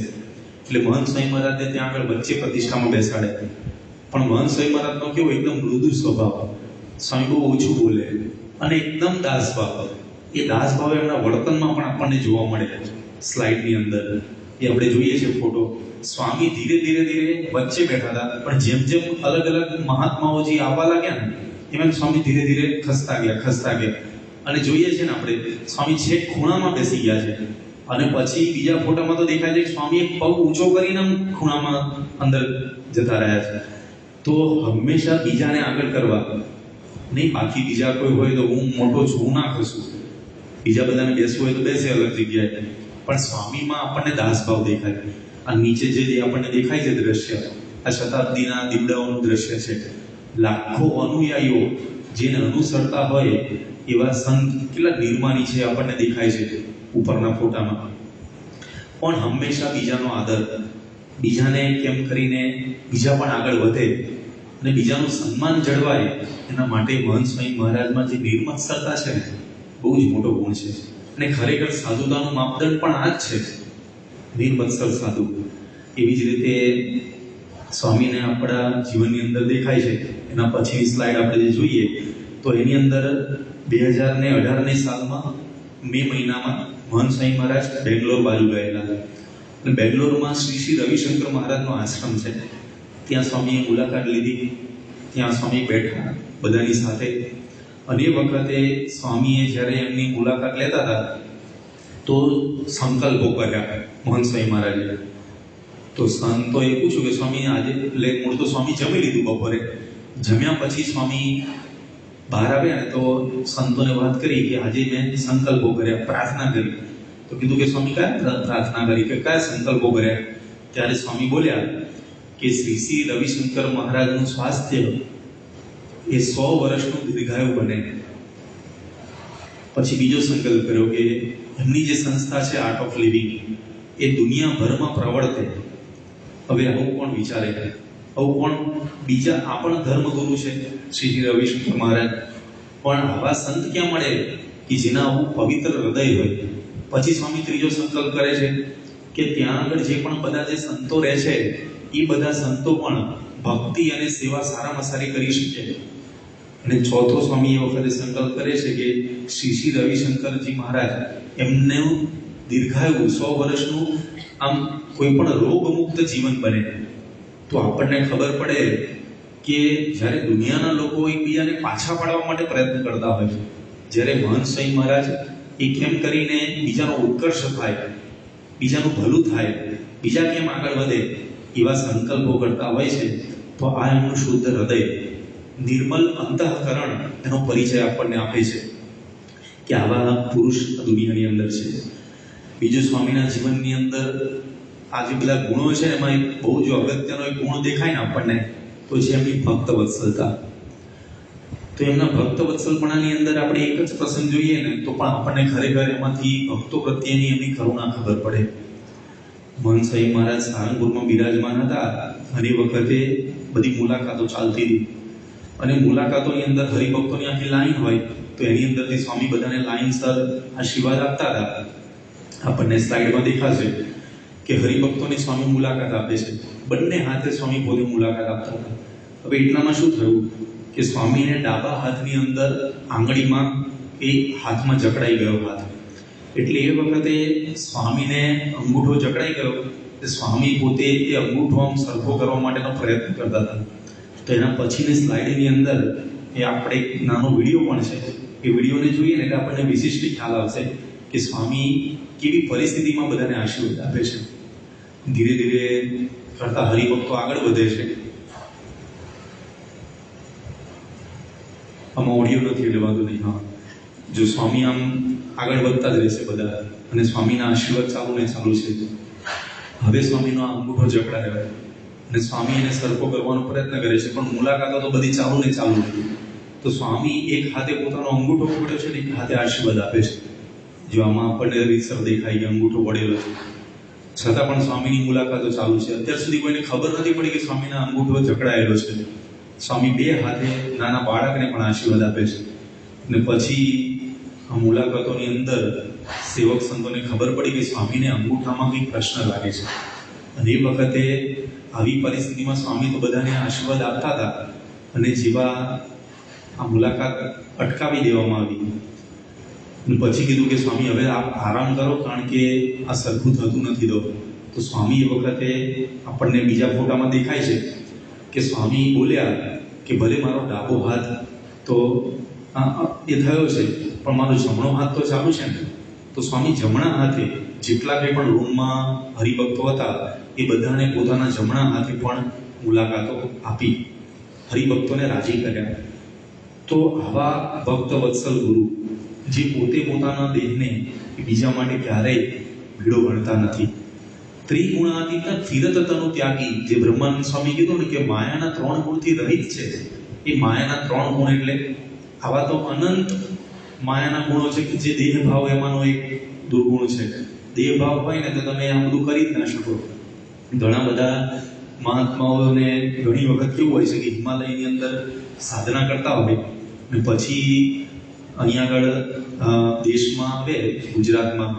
એટલે મહંત સ્વામી મહારાજને ત્યાં આગળ વચ્ચે પ્રતિષ્ઠામાં બેસાડે. પણ મહંત સ્વામી મહારાજનો કેવો એકદમ મૃદુ સ્વભાવ, સ્વામી બહુ ઓછું બોલે, અને એકદમ દાસભાવ. એ દાસભાવ એમના વર્તનમાં પણ આપણને જોવા મળે. સ્લાઇડની અંદર એ આપણે જોઈએ છીએ ફોટો. સ્વામી ધીરે ધીરે ધીરે વચ્ચે બેઠા હતા, પણ જેમ જેમ અલગ અલગ મહાત્માઓ જે આવવા લાગ્યા ને એમ સ્વામી ધીરે ધીરે ખસતા ગયા. અને જોઈએ છે ને આપણે, સ્વામી છેક ખૂણામાં બેસી ગયા છે. અને પછી બીજા ફોટામાં તો દેખાય છે કે સ્વામી એક પગ ઊંચો કરીને ખૂણામાં અંદર જતા રહ્યા છે. તો હંમેશા બીજાને આગળ કરવા નહીં. બાકી બીજા કોઈ હોય તો હું મોટો છું, હું ના ખસું. બીજા બધાને બેસવું હોય તો બેસે અલગ જગ્યાએ, પણ સ્વામીમાં આપણને દાસભાવ દેખાય. આ નીચે જે આપણને દેખાય છે દ્રશ્ય, આ શતાબ્દીના દીવડાઓનું દ્રશ્ય છે. લાખો અનુયાયીઓ જેને અનુસરતા હોય એવા સંત કેટલા નિર્માની છે આપણને દેખાય છે ઉપરના ફોટામાં. પણ હંમેશા બીજાનો આદર, બીજાને કેમ કરીને બીજા પણ આગળ વધે અને બીજાનું સન્માન જળવાય, એના માટે મહંત સ્વામી મહારાજમાં જે નિર્મત્સરતા છે ને, બહુ જ મોટો ગુણ છે. અને ખરેખર સાધુતાનું માપદંડ પણ આ જ છે, નિર્મત્સર સાધુ. એવી જ રીતે સ્વામીને આપણા જીવનની અંદર દેખાય છે. એના પછીની સ્લાઇડ આપણે જે જોઈએ તો એની અંદર 2018ની સાલમાં મે મહિનામાં મહંત સ્વામી મહારાજ બેંગ્લોર બાજુ ગયેલા. અને બેંગ્લોરમાં શ્રી રવિશંકર મહારાજનો આશ્રમ છે. ત્યાં સ્વામીએ મુલાકાત લીધી. ત્યાં સ્વામી બેઠા બધાની સાથે. અને એ વખતે સ્વામીએ જ્યારે એમની મુલાકાત લેતા હતા તો સંકલ્પો કર્યા મહંત સ્વામી મહારાજે. તો સંતોએ પૂછ્યું કે સ્વામી આજે મૂળ તો સ્વામી જમી લીધું બપોરે. જમ્યા પછી સ્વામી બહાર આવ્યા ને તો સંતોને વાત કરી કે આજે મેં સંકલ્પો કર્યા, પ્રાર્થના કરી. તો કીધું કે સ્વામી કયા પ્રાર્થના કરી, કે કયા સંકલ્પો કર્યા? ત્યારે સ્વામી બોલ્યા કે શ્રી રવિશંકર મહારાજનું સ્વાસ્થ્ય એ 100 વર્ષનું દીર્ઘાયુ બને. પછી બીજો સંકલ્પ કર્યો કે એમની જે સંસ્થા છે આર્ટ ઓફ લિવિંગ એ દુનિયાભરમાં પ્રવર્તે. હવે આવું કોણ વિચારે? આવું કોણ? બીજા આપણ ધર્મગુરુ છે શ્રી રવિશંકર મહારાજ, પણ આવા સંત ક્યાં મળે કે જેના આવું પવિત્ર હૃદય હોય? પછી સ્વામી ત્રીજો સંકલ્પ કરે છે કે ત્યાં આગળ જે પણ બધા જે સંતો રહે છે એ બધા સંતો પણ ભક્તિ અને સેવા સારામાં સારી કરી શકે. અને ચોથો સ્વામી એ વખતે સંકલ્પ કરે છે કે શ્રી રવિશંકરજી મહારાજ એમનું દીર્ઘાયુ 100 વર્ષનું, આમ કોઈ પણ રોગમુક્ત જીવન બને. તો આપણને ખબર પડે કે જ્યારે દુનિયાના લોકો એકબીજાને પાછા પાડવા માટે પ્રયત્ન કરતા હોય, જ્યારે મહંત સ્વામી મહારાજ એ કેમ કરીને બીજાનો ઉત્કર્ષ થાય, બીજાનું ભલું થાય, બીજા કેમ આગળ વધે એવા સંકલ્પો કરતા હોય છે. તો આ એમનું શુદ્ધ હૃદય, નિર્મલ અંતઃકરણ એનો પરિચય આપણને આપે છે કે આવા પુરુષ દુનિયાની અંદર છે. બીજું સ્વામીના જીવનની અંદર આ જે બધા ગુણો છે એમાં એક બહુ જ અગત્યનો એક ગુણ દેખાય ને આપણને, તો છે એમની ભક્ત વત્સલતા. તો એમના ભક્ત વત્સલપણાની અંદર આપણે એક જ પ્રસંગ જોઈએ ને તો પણ આપણને ખરેખર એમાંથી ભક્તો પ્રત્યેની એમની કરુણા ખબર પડે. મહંત સ્વામી મહારાજ સારંગપુરમાં બિરાજમાન હતા અને એ વખતે બધી મુલાકાતો ચાલતી હતી. અને મુલાકાતોની અંદર હરિભક્તોની આખી લાઈન હોય તો એની અંદરથી સ્વામી બધાને લાઈનસર આશીર્વાદ આપતા હતા. આપણને સ્લાઇડમાં દેખાશે કે હરિભક્તોની સ્વામી મુલાકાત આપે છે. બંને હાથે સ્વામી પોતે મુલાકાત આપતા હતા. હવે એટલામાં શું થયું કે સ્વામીને ડાબા હાથની અંદર આંગળીમાં એ હાથમાં જકડાઈ ગયો હાથ. એટલે એ વખતે સ્વામીને અંગૂઠો જકડાઈ ગયો. સ્વામી પોતે એ અંગૂઠો આમ સરખો કરવા માટેનો પ્રયત્ન કરતા હતા. તો એના પછીની સ્લાઇડની અંદર એ આપણે એક નાનો વિડીયો પણ છે. એ વિડીયોને જોઈએ ને એટલે આપણને વિશિષ્ટ ખ્યાલ આવશે કે સ્વામી કેવી પરિસ્થિતિમાં બધાને આશીર્વાદ આપે છે. ધીરે ધીરે કરતા હરિભક્તો આગળ વધે છે. આમાં ઓડિયો નથી એટલે વાંધો નહીં. હા, જો સ્વામી આમ આગળ વધતા જ રહેશે બધા, અને સ્વામીના આશીર્વાદ ચાલુ ને ચાલુ છે. હવે સ્વામીનો આ અંગૂઠો જકડાયો અને સ્વામી એને સરખો કરવાનો પ્રયત્ન કરે છે, પણ મુલાકાતો તો બધી ચાલુ ને ચાલુ હતી. તો સ્વામી એક હાથે પોતાનો અંગૂઠો પકડ્યો છે ને એક હાથે આશીર્વાદ આપે છે. જો આમાં આપણને રીતસર દેખાય કે અંગૂઠો પડેલો છે, છતાં પણ સ્વામીની મુલાકાતો ચાલુ છે. અત્યાર સુધી કોઈને ખબર નથી પડી કે સ્વામીના અંગૂઠો જકડાયેલો છે. સ્વામી બે હાથે નાના બાળકને પણ આશીર્વાદ આપે છે. અને પછી આ મુલાકાતોની અંદર સેવક સંતોને ખબર પડી કે સ્વામીને અંગૂઠામાં કંઈક પ્રશ્ન લાગે છે. અને એ વખતે આવી પરિસ્થિતિમાં સ્વામી તો બધાને આશીર્વાદ આપતા હતા. અને જેવા આ મુલાકાત અટકાવી દેવામાં આવી. અને પછી કીધું કે સ્વામી હવે આપ આરામ કરો, કારણ કે આ સરખું થતું નથી. તો સ્વામી એ વખતે આપણને બીજા ફોટામાં દેખાય છે કે સ્વામી બોલ્યા કે ભલે મારો ડાબો હાથ તો એ થયો છે, પણ મારો જમણો હાથ તો ચાલુ છે ને. તો સ્વામી જમણા હાથે જેટલા કંઈ પણ રૂમમાં હરિભક્તો હતા એ બધાને પોતાના જમણા હાથે પણ મુલાકાતો આપી, હરિભક્તોને રાજી કર્યા. તો આવા ભક્ત વત્સલ ગુરુ જે પોતે પોતાના દેહને બીજા માટે ક્યારેય ભીડો ગણતા નથી. ત્રિગુણાતીત ફિરત તનુ ત્યાગી, જે બ્રહ્માનંદ સ્વામી કીધું ને કે માયાના 3 ગુણથી રહિત છે. એ માયાના 3 ગુણ એટલે આવા તો અનંત માયાના ગુણો છે કે જે દેહ ભાવ એમાંનો એક દુર્ગુણ છે. દેહ ભાવ હોય ને તો તમે આ બધું કરી જ ના શકો. ઘણા બધા મહાત્માઓને ઘણી વખત કેવું હોય છે કે હિમાલયની અંદર સાધના કરતા હોય ને પછી અહીંયા આગળ દેશમાં આવે ગુજરાતમાં,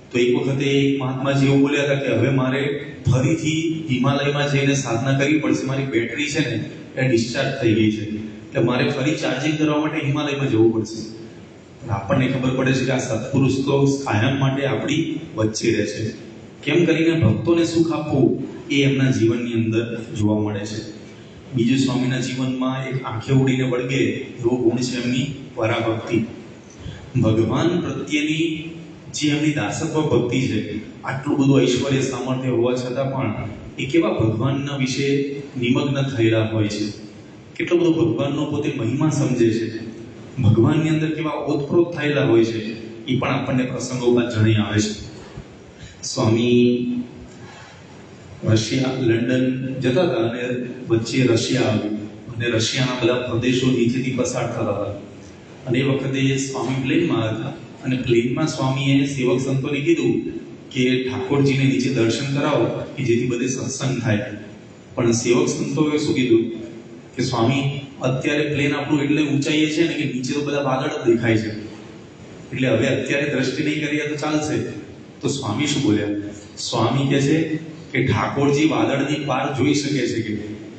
તો એક વખતે એક મહાત્માજી એવું બોલ્યા હતા કે હવે મારે ફરીથી હિમાલયમાં જઈને સાધના કરવી પડશે, મારી બેટરી છે ને એ ડિસ્ચાર્જ થઈ ગઈ છે, એટલે મારે ફરી ચાર્જિંગ કરવા માટે હિમાલયમાં જવું પડશે. આપણને ખબર પડે છે કે આ સત્પુરુષ તો કાયમ માટે આપણી વચ્ચે રહે છે. કેમ કરીને ભક્તોને સુખ આપવું એ એમના જીવનની અંદર જોવા મળે છે. બીજું સ્વામીના જીવનમાં એક આંખે ઉડીને વળગે એવો ગુણ છે એમની પરાભક્તિ. ભગવાન પ્રત્યેની જે એમની દાસત્વ ભક્તિ છે, આટલું બધું ઐશ્વર્ય સામર્થ્ય હોવા છતાં પણ એ કેવા ભગવાનના વિશે નિમગ્ન થયેલા હોય છે, કેટલો બધો ભગવાનનો પોતે મહિમા સમજે છે, ભગવાનની અંદર કેવા ઓતપ્રોત થયેલા હોય છે, એ પણ આપણને પ્રસંગોમાં જણાઈ આવે છે. સ્વામી રશિયા લંડન જતા હતા અને વચ્ચે રશિયા આવ્યું અને રશિયાના બધા પ્રદેશો નીચેથી પસાર થતા હતા. અને એ વખતે સ્વામી પ્લેનમાં હતા અને પ્લેનમાં સ્વામીએ સેવક સંતોને કીધું કે ઠાકોરજીને નીચે દર્શન કરાવો કે જેથી બધે સત્સંગ થાય. પણ સેવક સંતોએ શું કીધું કે સ્વામી અત્યારે પ્લેન આપણું એટલે ઊંચાઈએ છે ને કે નીચે તો બધા વાદળ જ દેખાય છે, એટલે હવે અત્યારે દ્રષ્ટિ નહીં કરીએ તો ચાલશે. તો સ્વામી શું બોલ્યા? સ્વામી કહે છે કે ઠાકોરજી વાદળની પાર જોઈ શકે છે, કે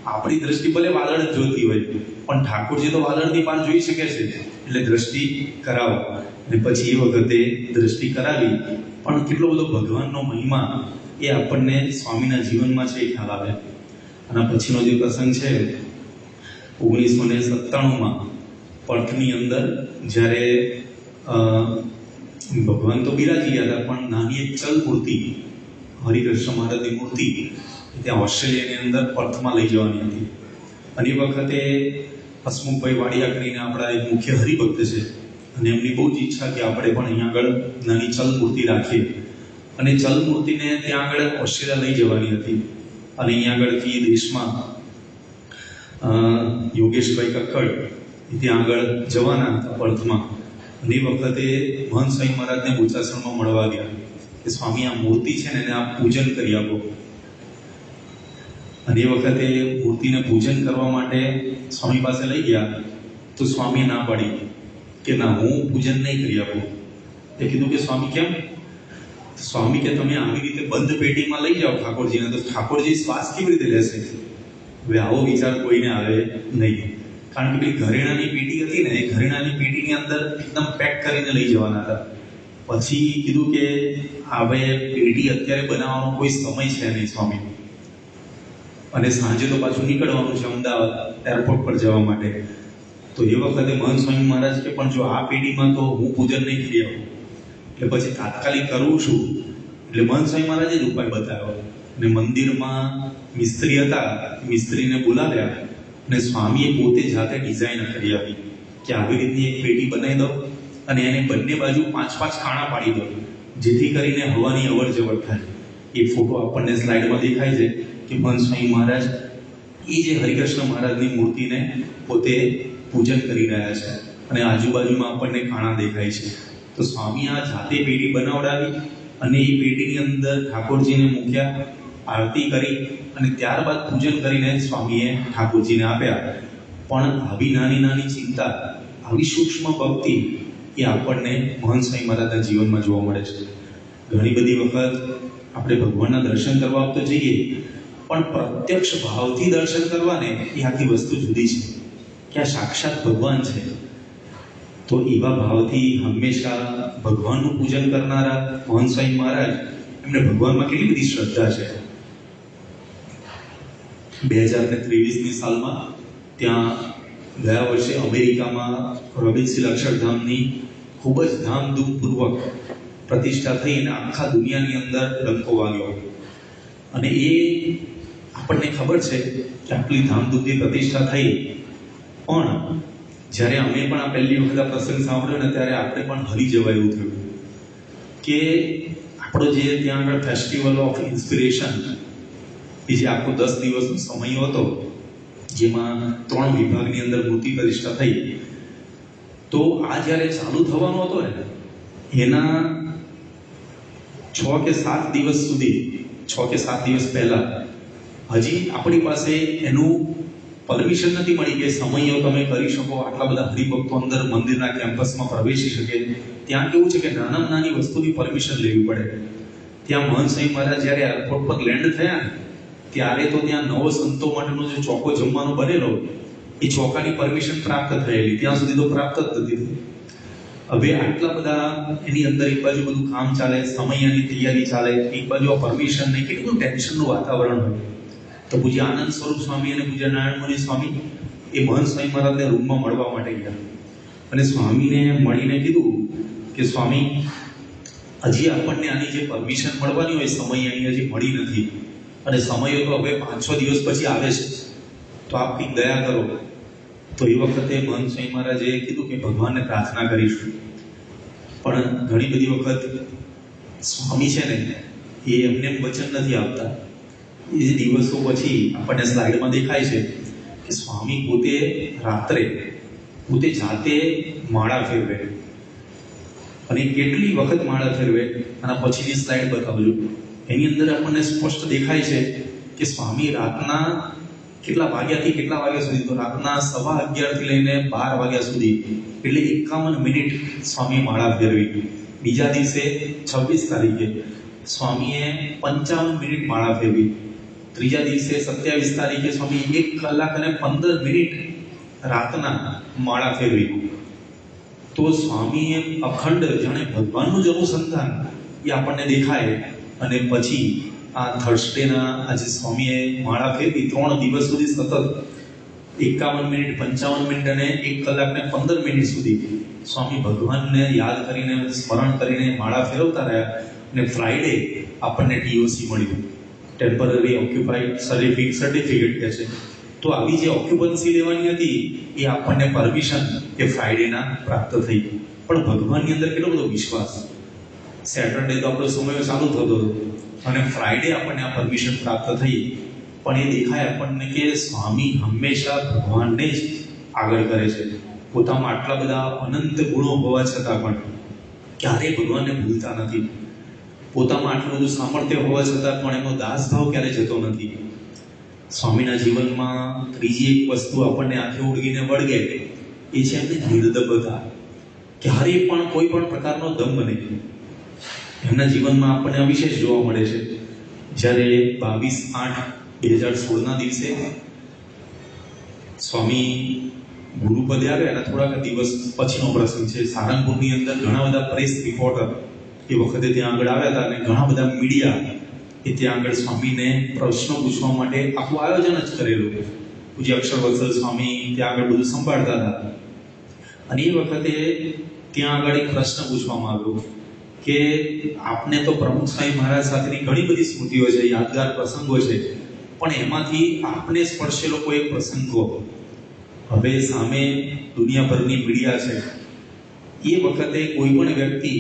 આપણી દ્રષ્ટિ ભલે વાદળ જ જોતી હોય પણ ઠાકોરજી તો વાદળની પાર જોઈ શકે છે, એટલે દ્રષ્ટિ કરાવો. અને પછી એ વખતે દ્રષ્ટિ કરાવી. પણ કેટલો બધો ભગવાનનો મહિમા એ આપણને સ્વામીના જીવનમાં છે એ ખ્યાલ આવે. અને પછીનો જે પ્રસંગ છે 1997માં પર્થની અંદર જ્યારે ભગવાન તો બિરાજી ગયા હતા પણ નાની એક ચલ મૂર્તિ, હરિકૃષ્ણ મહારાજની મૂર્તિ ત્યાં ઓસ્ટ્રેલિયાની અંદર પર્થમાં લઈ જવાની હતી. અને એ વખતે હસમુખભાઈ વાડિયા કરીને આપણા એક મુખ્ય હરિભક્ત છે અને એમની બહુ જ ઈચ્છા કે આપણે પણ અહીંયા આગળ નાની ચલ મૂર્તિ રાખીએ. અને ચલ મૂર્તિને ત્યાં આગળ ઓસ્ટ્રેલિયા લઈ જવાની હતી. અને અહીંયા આગળથી દેશમાં યોગેશભાઈ કક્કડ ત્યાં આગળ જવાના હતા પર્થમાં. અને એ વખતે મહંત સ્વામી મહારાજને બોચાસણમાં મળવા ગયા કે સ્વામી આ મૂર્તિ છે ને એને આપ પૂજન કરી આપો. અને એ વખતે મૂર્તિને પૂજન કરવા માટે સ્વામી પાસે લઈ ગયા તો સ્વામીએ ના પાડી કે ના, હું પૂજન નહીં કરી આપું. એ કીધું કે સ્વામી કેમ? સ્વામી કે તમે આવી રીતે બંધ પેટીમાં લઈ જાઓ ઠાકોરજીને તો ઠાકોરજી શ્વાસ કેવી રીતે લેશે? હવે આવો વિચાર કોઈને આવે નહીં, કારણ કે પેલી ઘરેણાની પેટી હતી ને, એ ઘરેણાની પેટીની અંદર એકદમ પેક કરીને લઈ જવાના હતા. પછી કીધું કે હવે પેટી અત્યારે બનાવવાનો કોઈ સમય છે નહીં સ્વામી, અને સાંજે તો પાછું નીકળવાનું છે અમદાવાદ એરપોર્ટ પર જવા માટે. તો એ વખતે મહંત સ્વામી મહારાજ કે પણ જો આ પેઢીમાં તો હું પૂજન નહીં કરી આવું, એટલે પછી તાત્કાલિક કરવું શું? એટલે મહંત સ્વામી મહારાજે જ ઉપાય બતાવ્યો. અને મંદિરમાં મિસ્ત્રી હતા, મિસ્ત્રીને બોલાવ્યા અને સ્વામીએ પોતે જાતે ડિઝાઇન કરી આપી કે આવી રીતની એક પેટી બનાવી દો અને એને બંને બાજુ 5-5 ખાણા પાડી દો, જેથી કરીને હવાની અવર જવર થાય. એ ફોટો આપણને સ્લાઇડમાં દેખાય છે કે મહંત સ્વામી મહારાજ એ જે હરિકૃષ્ણ મહારાજની મૂર્તિને પોતે પૂજન કરી રહ્યા છે અને આજુબાજુમાં આપણને ખાણા દેખાય છે. તો સ્વામી આ જાતે પેટી બનાવડાવી અને એ પેટીની અંદર ઠાકોરજીને મૂક્યા, આરતી કરી અને ત્યારબાદ પૂજન કરીને સ્વામીએ ઠાકોરજીને આપ્યા. પણ આવી નાની નાની ચિંતા, આવી સૂક્ષ્મ ભક્તિ એ આપણને મહંત સ્વામી મહારાજના જીવનમાં જોવા મળે છે. ઘણી બધી વખત આપણે ભગવાનના દર્શન કરવા તો જઈએ પણ પ્રત્યક્ષ ભાવથી દર્શન કરવાને એ આખી વસ્તુ જુદી છે. કે આ સાક્ષાત ભગવાન છે. તો એવા ભાવથી હંમેશા ભગવાનનું પૂજન કરનારા મહંત સ્વામી મહારાજ, એમને ભગવાનમાં કેટલી બધી શ્રદ્ધા છે. 2023ની સાલમાં ત્યાં ગયા વર્ષે અમેરિકામાં રોબિન્સહિલ અક્ષરધામની ખૂબ જ ધામધૂમપૂર્વક પ્રતિષ્ઠા થઈ અને આખા દુનિયાની અંદર ડંકો વાગ્યો. અને એ આપણને ખબર છે કે આટલી ધામધૂમથી પ્રતિષ્ઠા થઈ, પણ જ્યારે અમે પણ આ પહેલી વખત આ પ્રસંગ સાંભળ્યો ને ત્યારે આપણે પણ હરી જવા એવું થયું કે આપણો જે ત્યાં આગળ ફેસ્ટિવલ ઓફ ઇન્સ્પિરેશન એ જે આખો 10 દિવસનો સમય હતો, જેમાં 3 વિભાગની અંદર મૂર્તિ પ્રતિષ્ઠા થઈ, તો આ જ્યારે ચાલુ થવાનો હતો ને એના 6 કે 7 દિવસ સુધી, 6 કે 7 દિવસ પહેલા હજી આપણી પાસે એનું પરમિશન નથી મળી કે સમયો તમે કરી શકો, આટલા બધા હરિભક્તો અંદર મંદિરના કેમ્પસમાં પ્રવેશી શકે. ત્યાં કેવું છે કે નાનામાં નાની વસ્તુની પરમિશન લેવી પડે. ત્યાં મહંત સ્વામી મહારાજ જ્યારે એરપોર્ટ પર લેન્ડ થયા ને ત્યારે તો ત્યાં નવો સંતો માટેનો જે ચોકો જમવાનો બનેલો એ ચોકાની પરમિશન પ્રાપ્ત થયેલી, ત્યાં સુધી તો પ્રાપ્ત જ નથી થઈ. હવે આટલા બધા એની અંદર એક બાજુ બધું કામ ચાલે, સમયની તૈયારી ચાલે, એક બાજુ આ પરમિશન નહીં, કેટલું ટેન્શનનું વાતાવરણ હોય. તો પૂજ્ય આનંદ સ્વરૂપ સ્વામી અને પૂજ્ય નારાયણ મુનિ સ્વામી એ મહંત સ્વામી મહારાજને રૂમમાં મળવા માટે ગયા અને સ્વામીને મળીને કીધું કે સ્વામી, હજી આપણને આની જે પરમિશન મળવાની હોય સમય એની હજી મળી નથી, અને સમયો તો હવે 5-6 દિવસ પછી આવે છે, તો આપ કંઈક દયા કરો. તો એ વખતે મહંત સ્વામી મહારાજે કીધું કે ભગવાનને પ્રાર્થના કરીશું. પણ ઘણી બધી વખત સ્વામી છે ને એ એમને વચન નથી આપતા. એ દિવસો પછી આપણને સ્લાઇડમાં દેખાય છે કે સ્વામી પોતે રાત્રે પોતે જાતે માળા ફેરવે, અને કેટલી વખત માળા ફેરવે આના પછીની સ્લાઇડ બતાવજો. એની અંદર આપણને સ્પષ્ટ દેખાય છે કે સ્વામી રાતના કેટલા વાગ્યાથી કેટલા વાગ્યા સુધી, તો રાતના 11:15 થી લઈને 12 વાગ્યા સુધી, એટલે 51 મિનિટ સ્વામી માળા ફેરવી. બીજા દિવસે 26 તારીખે સ્વામીએ 55 મિનિટ માળા ફેરવી. ત્રીજા દિવસે 27 તારીખે સ્વામી 1 કલાક અને 15 મિનિટ રાતના માળા ફેરવી. તો સ્વામીએ અખંડ જાણે ભગવાનનું જ અનુસંધાન એ આપણને દેખાય. અને પછી આ થર્સડેના આજે સ્વામીએ માળા ફેરવી 3 દિવસ સુધી સતત 51 મિનિટ, 55 મિનિટ અને 1 કલાક ને 15 મિનિટ સુધી સ્વામી ભગવાનને યાદ કરીને, સ્મરણ કરીને માળા ફેરવતા રહ્યા. અને ફ્રાઈડે આપણને ટીઓસી મળ્યું, ટેમ્પરરી ઓક્યુપાઈડ સર્ટિફિકેટ કહે છે. તો આવી જે ઓક્યુપન્સી લેવાની હતી એ આપણને પરમિશન એ ફ્રાઈડેના પ્રાપ્ત થઈ. પણ ભગવાનની અંદર કેટલો બધો વિશ્વાસ. સેટરડે તો આપણો સમય ચાલુ થતો હતો અને ફ્રાઈડે આપણને આ પરમિશન પ્રાપ્ત થઈ. પણ એ દેખાય આપણને કે સ્વામી હંમેશા ભગવાનને જ આગળ કરે છે. પોતામાં આટલા બધા અનંત ગુણો હોવા છતાં પણ ક્યારેય ભગવાનને ભૂલતા નથી. પોતામાં આટલું બધું સામર્થ્ય હોવા છતાં પણ એનો દાસભાવ ક્યારેય જતો નથી. સ્વામીના જીવનમાં ત્રીજી એક વસ્તુ આપણને આંખે ઉડગીને વળગે એ છે એમની નિર્દભતા. ક્યારેય પણ કોઈ પણ પ્રકારનો દંભ નહીં. એમના જીવનમાં આપણને આ વિશેષ જોવા મળે છે. જ્યારે 22/8/2016ના દિવસે સ્વામી ગુરુપદે આવ્યા એના થોડાક દિવસ પછીનો પ્રસંગ છે. સારંગપુરની અંદર ઘણા બધા પ્રેસ રિપોર્ટર એ વખતે ત્યાં આગળ આવ્યા હતા અને ઘણા બધા મીડિયા એ ત્યાં આગળ સ્વામીને પ્રશ્નો પૂછવા માટે આખું આયોજન જ કરેલું. પૂજ્ય અક્ષરવત્સલ સ્વામી ત્યાં આગળ બધું સંભાળતા હતા. અને એ વખતે ત્યાં આગળ એક પ્રશ્ન પૂછવામાં આવ્યો કે આપને તો પ્રમુખ સ્વામી મહારાજ સાથેની ઘણી બધી સ્મૃતિઓ છે, યાદગાર પ્રસંગો છે, પણ એમાંથી આપને સ્પર્શેલો કોઈ એક પ્રસંગ કહો. હવે સામે દુનિયાભરની મીડિયા છે. એ વખતે કોઈ પણ વ્યક્તિ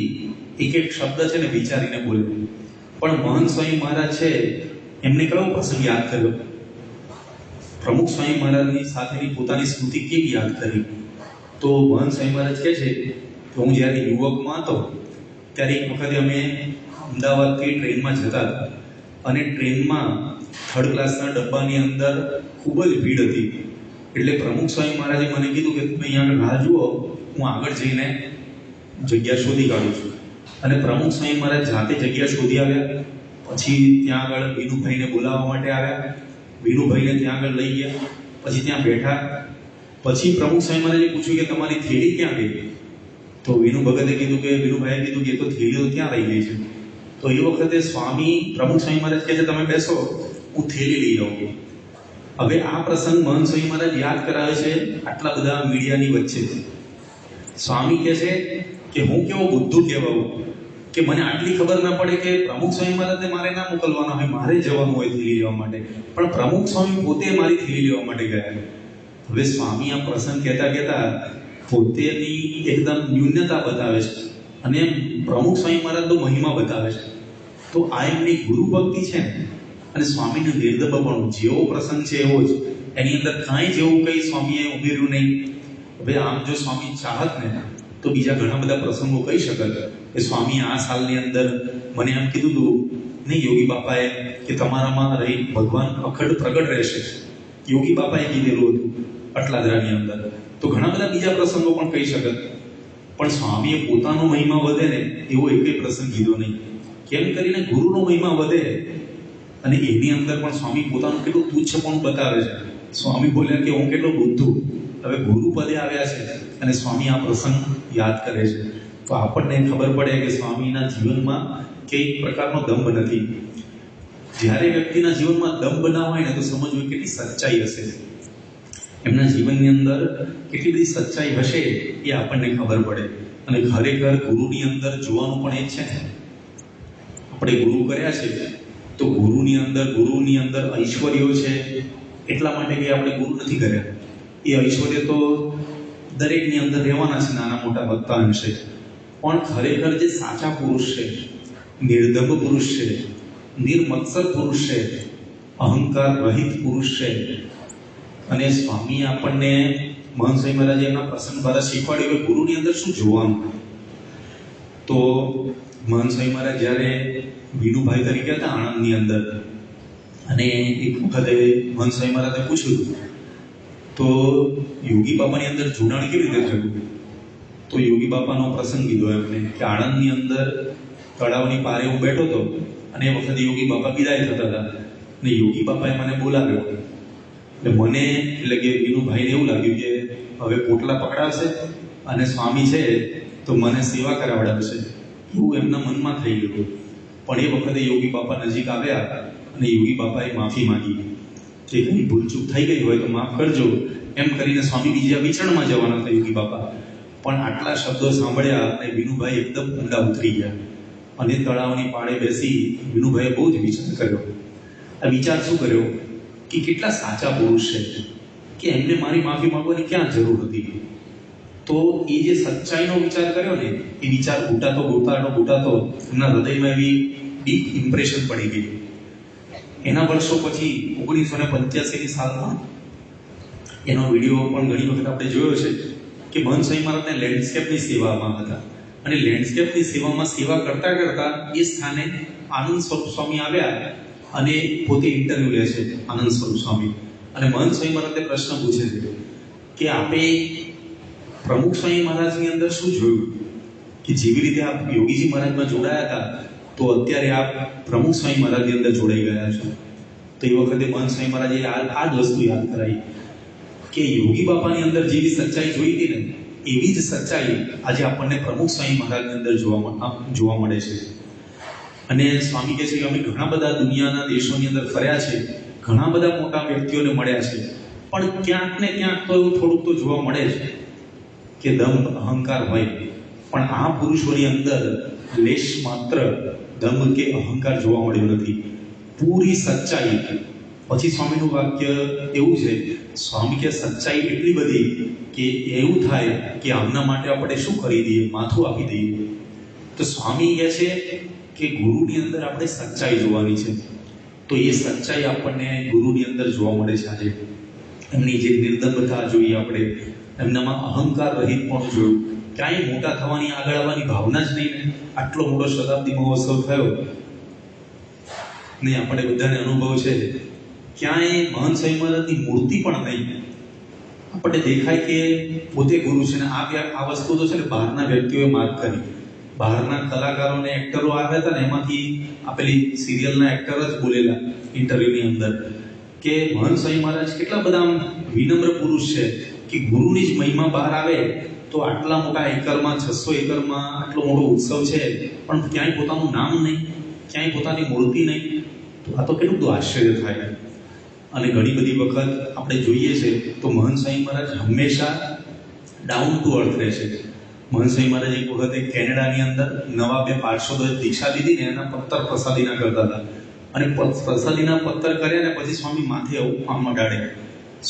એક એક શબ્દ છે ને વિચારીને બોલે. પણ મહંત સ્વામી મહારાજ છે એમને કયો પ્રસંગ યાદ કર્યો? પ્રમુખ સ્વામી મહારાજની સાથેની પોતાની સ્મૃતિ કેવી યાદ કરી? તો મહંત સ્વામી મહારાજ કહે છે કે હું જ્યારે યુવકમાં હતો ત્યારે એક વખતે અમે અમદાવાદથી ટ્રેનમાં જતા હતા અને ટ્રેનમાં 3rd ક્લાસના ડબ્બાની અંદર ખૂબ જ ભીડ હતી. એટલે પ્રમુખ સ્વામી મહારાજે મને કીધું કે તમે અહીંયા આગળ રાહ જુઓ, હું આગળ જઈને જગ્યા શોધી કાઢું છું. અને પ્રમુખ સ્વામી મહારાજ જાતે જગ્યા શોધી આવ્યા. પછી ત્યાં આગળ વિનુભાઈને બોલાવવા માટે આવ્યા. વિનુભાઈને ત્યાં આગળ લઈ ગયા. પછી ત્યાં બેઠા. પછી પ્રમુખ સ્વામી મહારાજે પૂછ્યું કે તમારી થેલી ક્યાં ગઈ? તો વિનુ ભગતે કીધું કે વિનુભાઈએ કીધું કે એ તો થેલી તો ત્યાં રહી ગઈ છે. તો એ વખતે પ્રમુખ સ્વામી મહારાજ કહે છે તમે બેસો, હું થેલી લઈ આવું. હવે આ પ્રસંગ મહંત સ્વામી મહારાજ યાદ કરાવે છે આટલા બધા મીડિયાની વચ્ચે. સ્વામી કહે છે કે હું કેવો બુદ્ધુ કહેવાઉં કે મને આટલી ખબર ના પડે કે પ્રમુખ સ્વામી મહારાજને મારે ના મોકલવાના હોય, મારે જવાનું હોય થેલી લેવા માટે, પણ પ્રમુખ સ્વામી પોતે મારી થેલી લેવા માટે ગયા. હવે સ્વામી આ પ્રસંગ કહેતા પોતેની એકદમ ન્યૂનતા બતાવે છે અને પ્રમુખ સ્વામી મહારાજનો મહિમા બતાવે છે. તો આ એમની ગુરુ ભક્તિ છે ને, અને સ્વામીનું નિર્દભપણું, જેવો પ્રસંગ છે એવો જ, એની અંદર કાંઈ જેવું કંઈ સ્વામીએ ઉમેર્યું નહીં. હવે આમ જો સ્વામી ચાહત ને તો બીજા ઘણા બધા પ્રસંગો કહી શકત કે સ્વામી આ સાલની અંદર મને એમ કીધું હતું નહીં યોગી બાપાએ કે તમારામાં રહી ભગવાન અખંડ પ્રગટ રહેશે, યોગી બાપાએ કીધેલું હતું અટલાદરાની અંદર. તો ઘણા બધા બીજા પ્રસંગો પણ કહી શકત, પણ સ્વામીએ પોતાનો મહિમા વધે ને એવો એકેય પ્રસંગ કીધો નહીં. કેમ કરીને ગુરુનો મહિમા વધે અને એની અંદર પણ સ્વામી પોતાનું કેટલું તુચ્છ પણ બતાવે છે. સ્વામી બોલ્યા કે હું કેટલો બુદ્ધુ. હવે ગુરુ પદે આવ્યા છે અને સ્વામી આ પ્રસંગ યાદ કરે છે, તો આપણને ખબર પડે કે સ્વામીના જીવનમાં કઈ પ્રકારનો દંભ નથી. જ્યારે વ્યક્તિના જીવનમાં દંભ ના હોય ને તો સમજવું કેટલી સચ્ચાઈ હશે, એમના જીવનની અંદર કેટલી બધી સચ્ચાઈ હશે એ આપણને ખબર પડે. અને ખરેખર ગુરુની અંદર જોવાનું પણ એ જ છે ને, આપણે ગુરુ કર્યા છે તો ગુરુની અંદર ઐશ્વર્યો છે, એટલા માટે કે આપણે ગુરુ નથી કર્યા. એ ઐશ્વર્ય તો દરેકની અંદર રહેવાના છે, નાના મોટા ભક્તા અંશે. પણ ખરેખર જે સાચા પુરુષ છે, નિર્દભ પુરુષ છે, નિર્મત્સર પુરુષ છે, અહંકાર રહિત પુરુષ છે. અને સ્વામી આપણને મહંત સ્વામી મહારાજે એમના પ્રસંગ દ્વારા શીખવાડ્યું કે ગુરુની અંદર શું જોવાનું. તો મહંત સ્વામી મહારાજ જ્યારે વિનુભાઈ તરીકે હતા આણંદની અંદર, અને એક વખતે મહંત સ્વામી મહારાજે પૂછ્યું તો યોગી બાપાની અંદર જોડાણ કેવી રીતે થયું. તો યોગી બાપાનો પ્રસંગ કીધો એમને કે આણંદની અંદર તળાવની પારે હું બેઠો હતો અને એ વખતે યોગી બાપા વિદાય થતા હતા અને યોગી બાપાએ મને બોલાવ્યો. એટલે મને એટલે કે વિનુભાઈને એવું લાગ્યું કે હવે પોટલા પકડાવશે અને સ્વામી છે તો મને સેવા કરાવડાવશે, એવું એમના મનમાં થઈ ગયું. પણ એ વખતે યોગી બાપા નજીક આવ્યા અને યોગી બાપાએ માફી માંગી કે કંઈ ભૂલચૂક થઈ ગઈ હોય તો માફ કરજો, એમ કરીને સ્વામી બીજા વિચરણમાં જવાના હતા યોગી બાપા. પણ આટલા શબ્દો સાંભળ્યા અને વિનુભાઈ એકદમ ઊંડા ઉતરી ગયા અને તળાવની પાળે બેસી વિનુભાઈએ બહુ જ વિચાર કર્યો. આ વિચાર શું કર્યો કે કેટલા સાચા પુરુષ છે કે એમને મારી માફી માંગવાની ક્યાં જરૂર હતી. તો એ જે સચ્ચાઈનો વિચાર કર્યો ને એ વિચાર ઘૂંટાતો એમના હૃદયમાં એવી ડીપ ઇમ્પ્રેશન પડી ગઈ. એના વર્ષો પછી 1985ની સાલમાં એનો વિડીયો પણ ઘણી વખત આપણે જોયો છે કે મહંત સ્વામી મહારાજને લેન્ડસ્કેપની સેવામાં હતા અને લેન્ડસ્કેપની સેવામાં સેવા કરતા કરતા એ સ્થાને આનંદ સ્વરૂપ સ્વામી આવ્યા અને પોતે ઇન્ટરવ્યુ લે છે આનંદ સ્વરૂપ સ્વામી. અને મહંત સ્વામી મહારાજને પ્રશ્ન પૂછે છે કે આપે પ્રમુખ સ્વામી મહારાજની અંદર શું જોયું કે જેવી રીતે આપ યોગીજી મહારાજમાં જોડાયા હતા તો અત્યારે આપ પ્રમુખ સ્વામી મહારાજની અંદર જોડાઈ ગયા છો. તો એ વખતે મહંત સ્વામી મહારાજે આ જ વસ્તુ યાદ કરાવી કે યોગી બાપાની અંદર જેવી સચ્ચાઈ જોઈ હતી ને એવી જ સચ્ચાઈ આજે આપણને પ્રમુખ સ્વામી મહારાજની અંદર જોવા મળે છે. અને સ્વામી કહે છે કે અમે ઘણા બધા દુનિયાના દેશોની અંદર ફર્યા છે, ઘણા બધા મોટા વ્યક્તિઓને મળ્યા છે, પણ ક્યાંક ને ક્યાંક તો એવું થોડુંક તો જોવા મળે છે કે દંભ અહંકાર હોય, પણ આ પુરુષોની અંદર લેશ માત્ર દંભ કે અહંકાર જોવા મળ્યો નથી, પૂરી સચ્ચાઈ. પછી સ્વામીનું વાક્ય એવું છે, સ્વામી કે સચ્ચાઈ એટલી બધી કે એવું થાય કે આમના માટે આપણે શું કરી દઈએ, માથું આપી દઈએ. તો સ્વામી કહે છે કે ગુરુની અંદર આપણે સચ્ચાઈ જોવાની છે. તો એ સચ્ચાઈ આપણને ગુરુની અંદર જોવા મળે છે. આજે એમની જે નિર્દંભતા જોઈએ, આપણે એમનામાં અહંકાર રહિત પણ જોયું, ક્યાંય મોટા થવાની આગળ આવવાની ભાવના જ નહીં ને. આટલો મોટો શતાબ્દી મહોત્સવ થયો ને આપણે બધાને અનુભવ છે, ક્યાંય મહંત સ્વામી મહારાજની મૂર્તિ પણ નહીં. આપણને દેખાય કે પોતે ગુરુ છે ને આ વસ્તુ તો છે ને બહારના વ્યક્તિઓએ માર્ક કરી, બહારના કલાકારોને એક્ટરો આવ્યા હતા ને એમાંથી આપેલી સિરિયલના એક્ટર જ બોલેલા ઇન્ટરવ્યુની અંદર કે મહંત સ્વામી મહારાજ કેટલા બધા વિનમ્ર પુરુષ છે કે કે ગુરુની જ મહિમા બહાર આવે તો આટલા મોટા એકરમાં 600 એકરમાં આટલો મોટો ઉત્સવ છે પણ ક્યાંય પોતાનું નામ નહીં, ક્યાંય પોતાની મૂર્તિ નહીં, તો આ તો કેટલું બધું આશ્ચર્ય થાય. અને ઘણી બધી વખત આપણે જોઈએ છે તો મહંત સ્વામી મહારાજ હંમેશા ડાઉન ટુ અર્થ રહે છે. મહંત સ્વામી મહારાજ એક વખતે કેનેડાની અંદર નવા 2 પાર્ષદોએ દીક્ષા લીધી ને એના પત્તર પ્રસાદીના કરતા હતા અને પ્રસાદીના પત્તર કર્યા ને પછી સ્વામી માથે આમ અડાડે.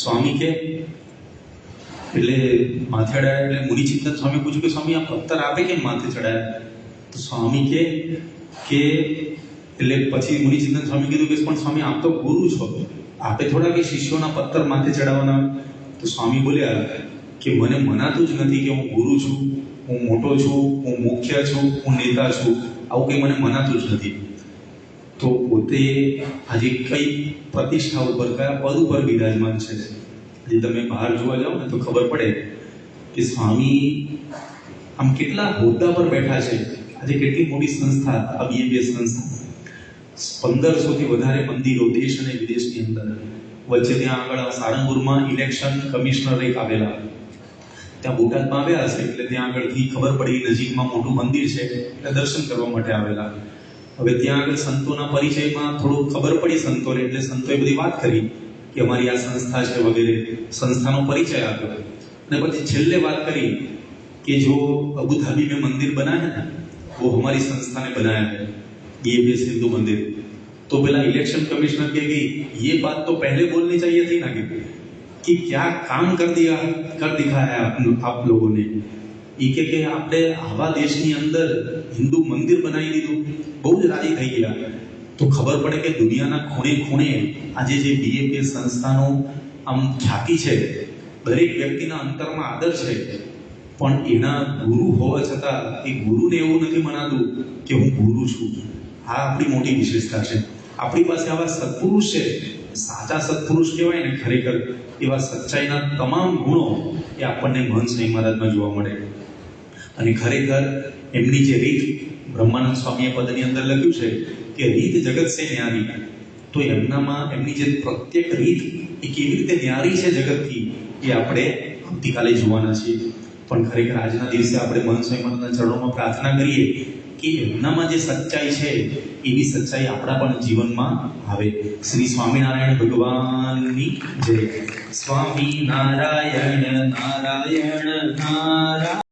સ્વામી કે એટલે માથે અડાડ્યા એટલે મુનિચિંતન સ્વામી પૂછ્યું કે સ્વામી આ પત્તર આપે કેમ માથે ચડાયા? તો સ્વામી કે એટલે પછી મુનિચિંતન સ્વામી કીધું કે પણ સ્વામી આપ તો ગુરુ છો, આપે થોડા કે શિષ્યોના પત્તર માથે ચડાવવાના? તો સ્વામી બોલ્યા કે મને મનાતું જ નથી કે હું ગુરુ છું, હું મોટો છું, હું મુખ્ય છું, હું નેતા છું, આવું કંઈ મને મનાતું જ નથી. તો પોતે આજે કઈ પ્રતિષ્ઠા ઉપર, કયા પદ ઉપર બિરાજમાન છે. આજે તમે બહાર જોવા જાઓ ને તો ખબર પડે કે સ્વામી આમ કેટલા હોદ્દા પર બેઠા છે. આજે કેટલી મોટી સંસ્થા, આ BMBS સંસ્થા, 1500થી વધારે મંદિરો દેશ અને વિદેશની અંદર. વચ્ચે ત્યાં આગળ સાળંગપુરમાં ઇલેક્શન કમિશનર એક આવેલા, ત્યાં બોટાદમાં આવ્યા હશે એટલે ત્યાં આગળથી ખબર પડી નજીકમાં મોટું મંદિર છે એટલે દર્શન કરવા માટે આવેલા. હવે ત્યાં આગળ સંતોના પરિચયમાં થોડું ખબર પડી સંતોને, એટલે સંતોએ બધી વાત કરી કે અમારી આ સંસ્થા છે વગેરે, સંસ્થાનો પરિચય આપ્યો. અને પછી છેલ્લે વાત કરી કે જો અબુધાબી में मंदिर बना है ना वो हमारी संस्था ने बनाया है, BMBS हिंदू मंदिर. तो पहला इलेक्शन कमिश्नर कहेगी ये बात तो पहले बोलनी चाहिए थी ना कि क्या काम कर दिखाया आप लोगों ने. એ કે આપણે આવા દેશની અંદર હિન્દુ મંદિર બનાવી દીધું, બહુ જ રાજી થઈ ગયા. તો ખબર પડે કે દુનિયાના ખૂણે ખૂણે આજે જે BMBS સંસ્થાનો આમ ખ્યાતિ છે, દરેક વ્યક્તિના અંતરમાં આદર છે, પણ એના ગુરુ હોવા છતાં એ ગુરુને એવું નથી મનાતું કે હું ગુરુ છું. આ આપણી મોટી વિશેષતા છે. આપણી પાસે આવા સત્પુરુષ છે, સાચા સત્પુરુષ કહેવાય ને ખરેખર, એવા સચ્ચાઈના તમામ ગુણો એ આપણને મહંત સ્વામી મહારાજમાં જોવા મળે. અને ખરેખર એમની જે રીત, બ્રહ્માનંદ સ્વામીએ પદની અંદર લખ્યું છે કે રીત જગત સે ન્યારી, તો એમનામાં એમની જે પ્રત્યેક રીત એ કેવી રીતે ન્યારી છે જગતથી, એ આપણે આવતીકાલે જોવાના છીએ. પણ ખરેખર આજના દિવસે આપણે મહંત સ્વામી મહારાજના ચરણોમાં પ્રાર્થના કરીએ કે એમનામાં જે સચ્ચાઈ છે એવી સચ્ચાઈ આપણા પણ જીવનમાં આવે. શ્રી સ્વામિનારાયણ ભગવાનની જય. સ્વામિનારાયણ નારાયણ નારાયણ.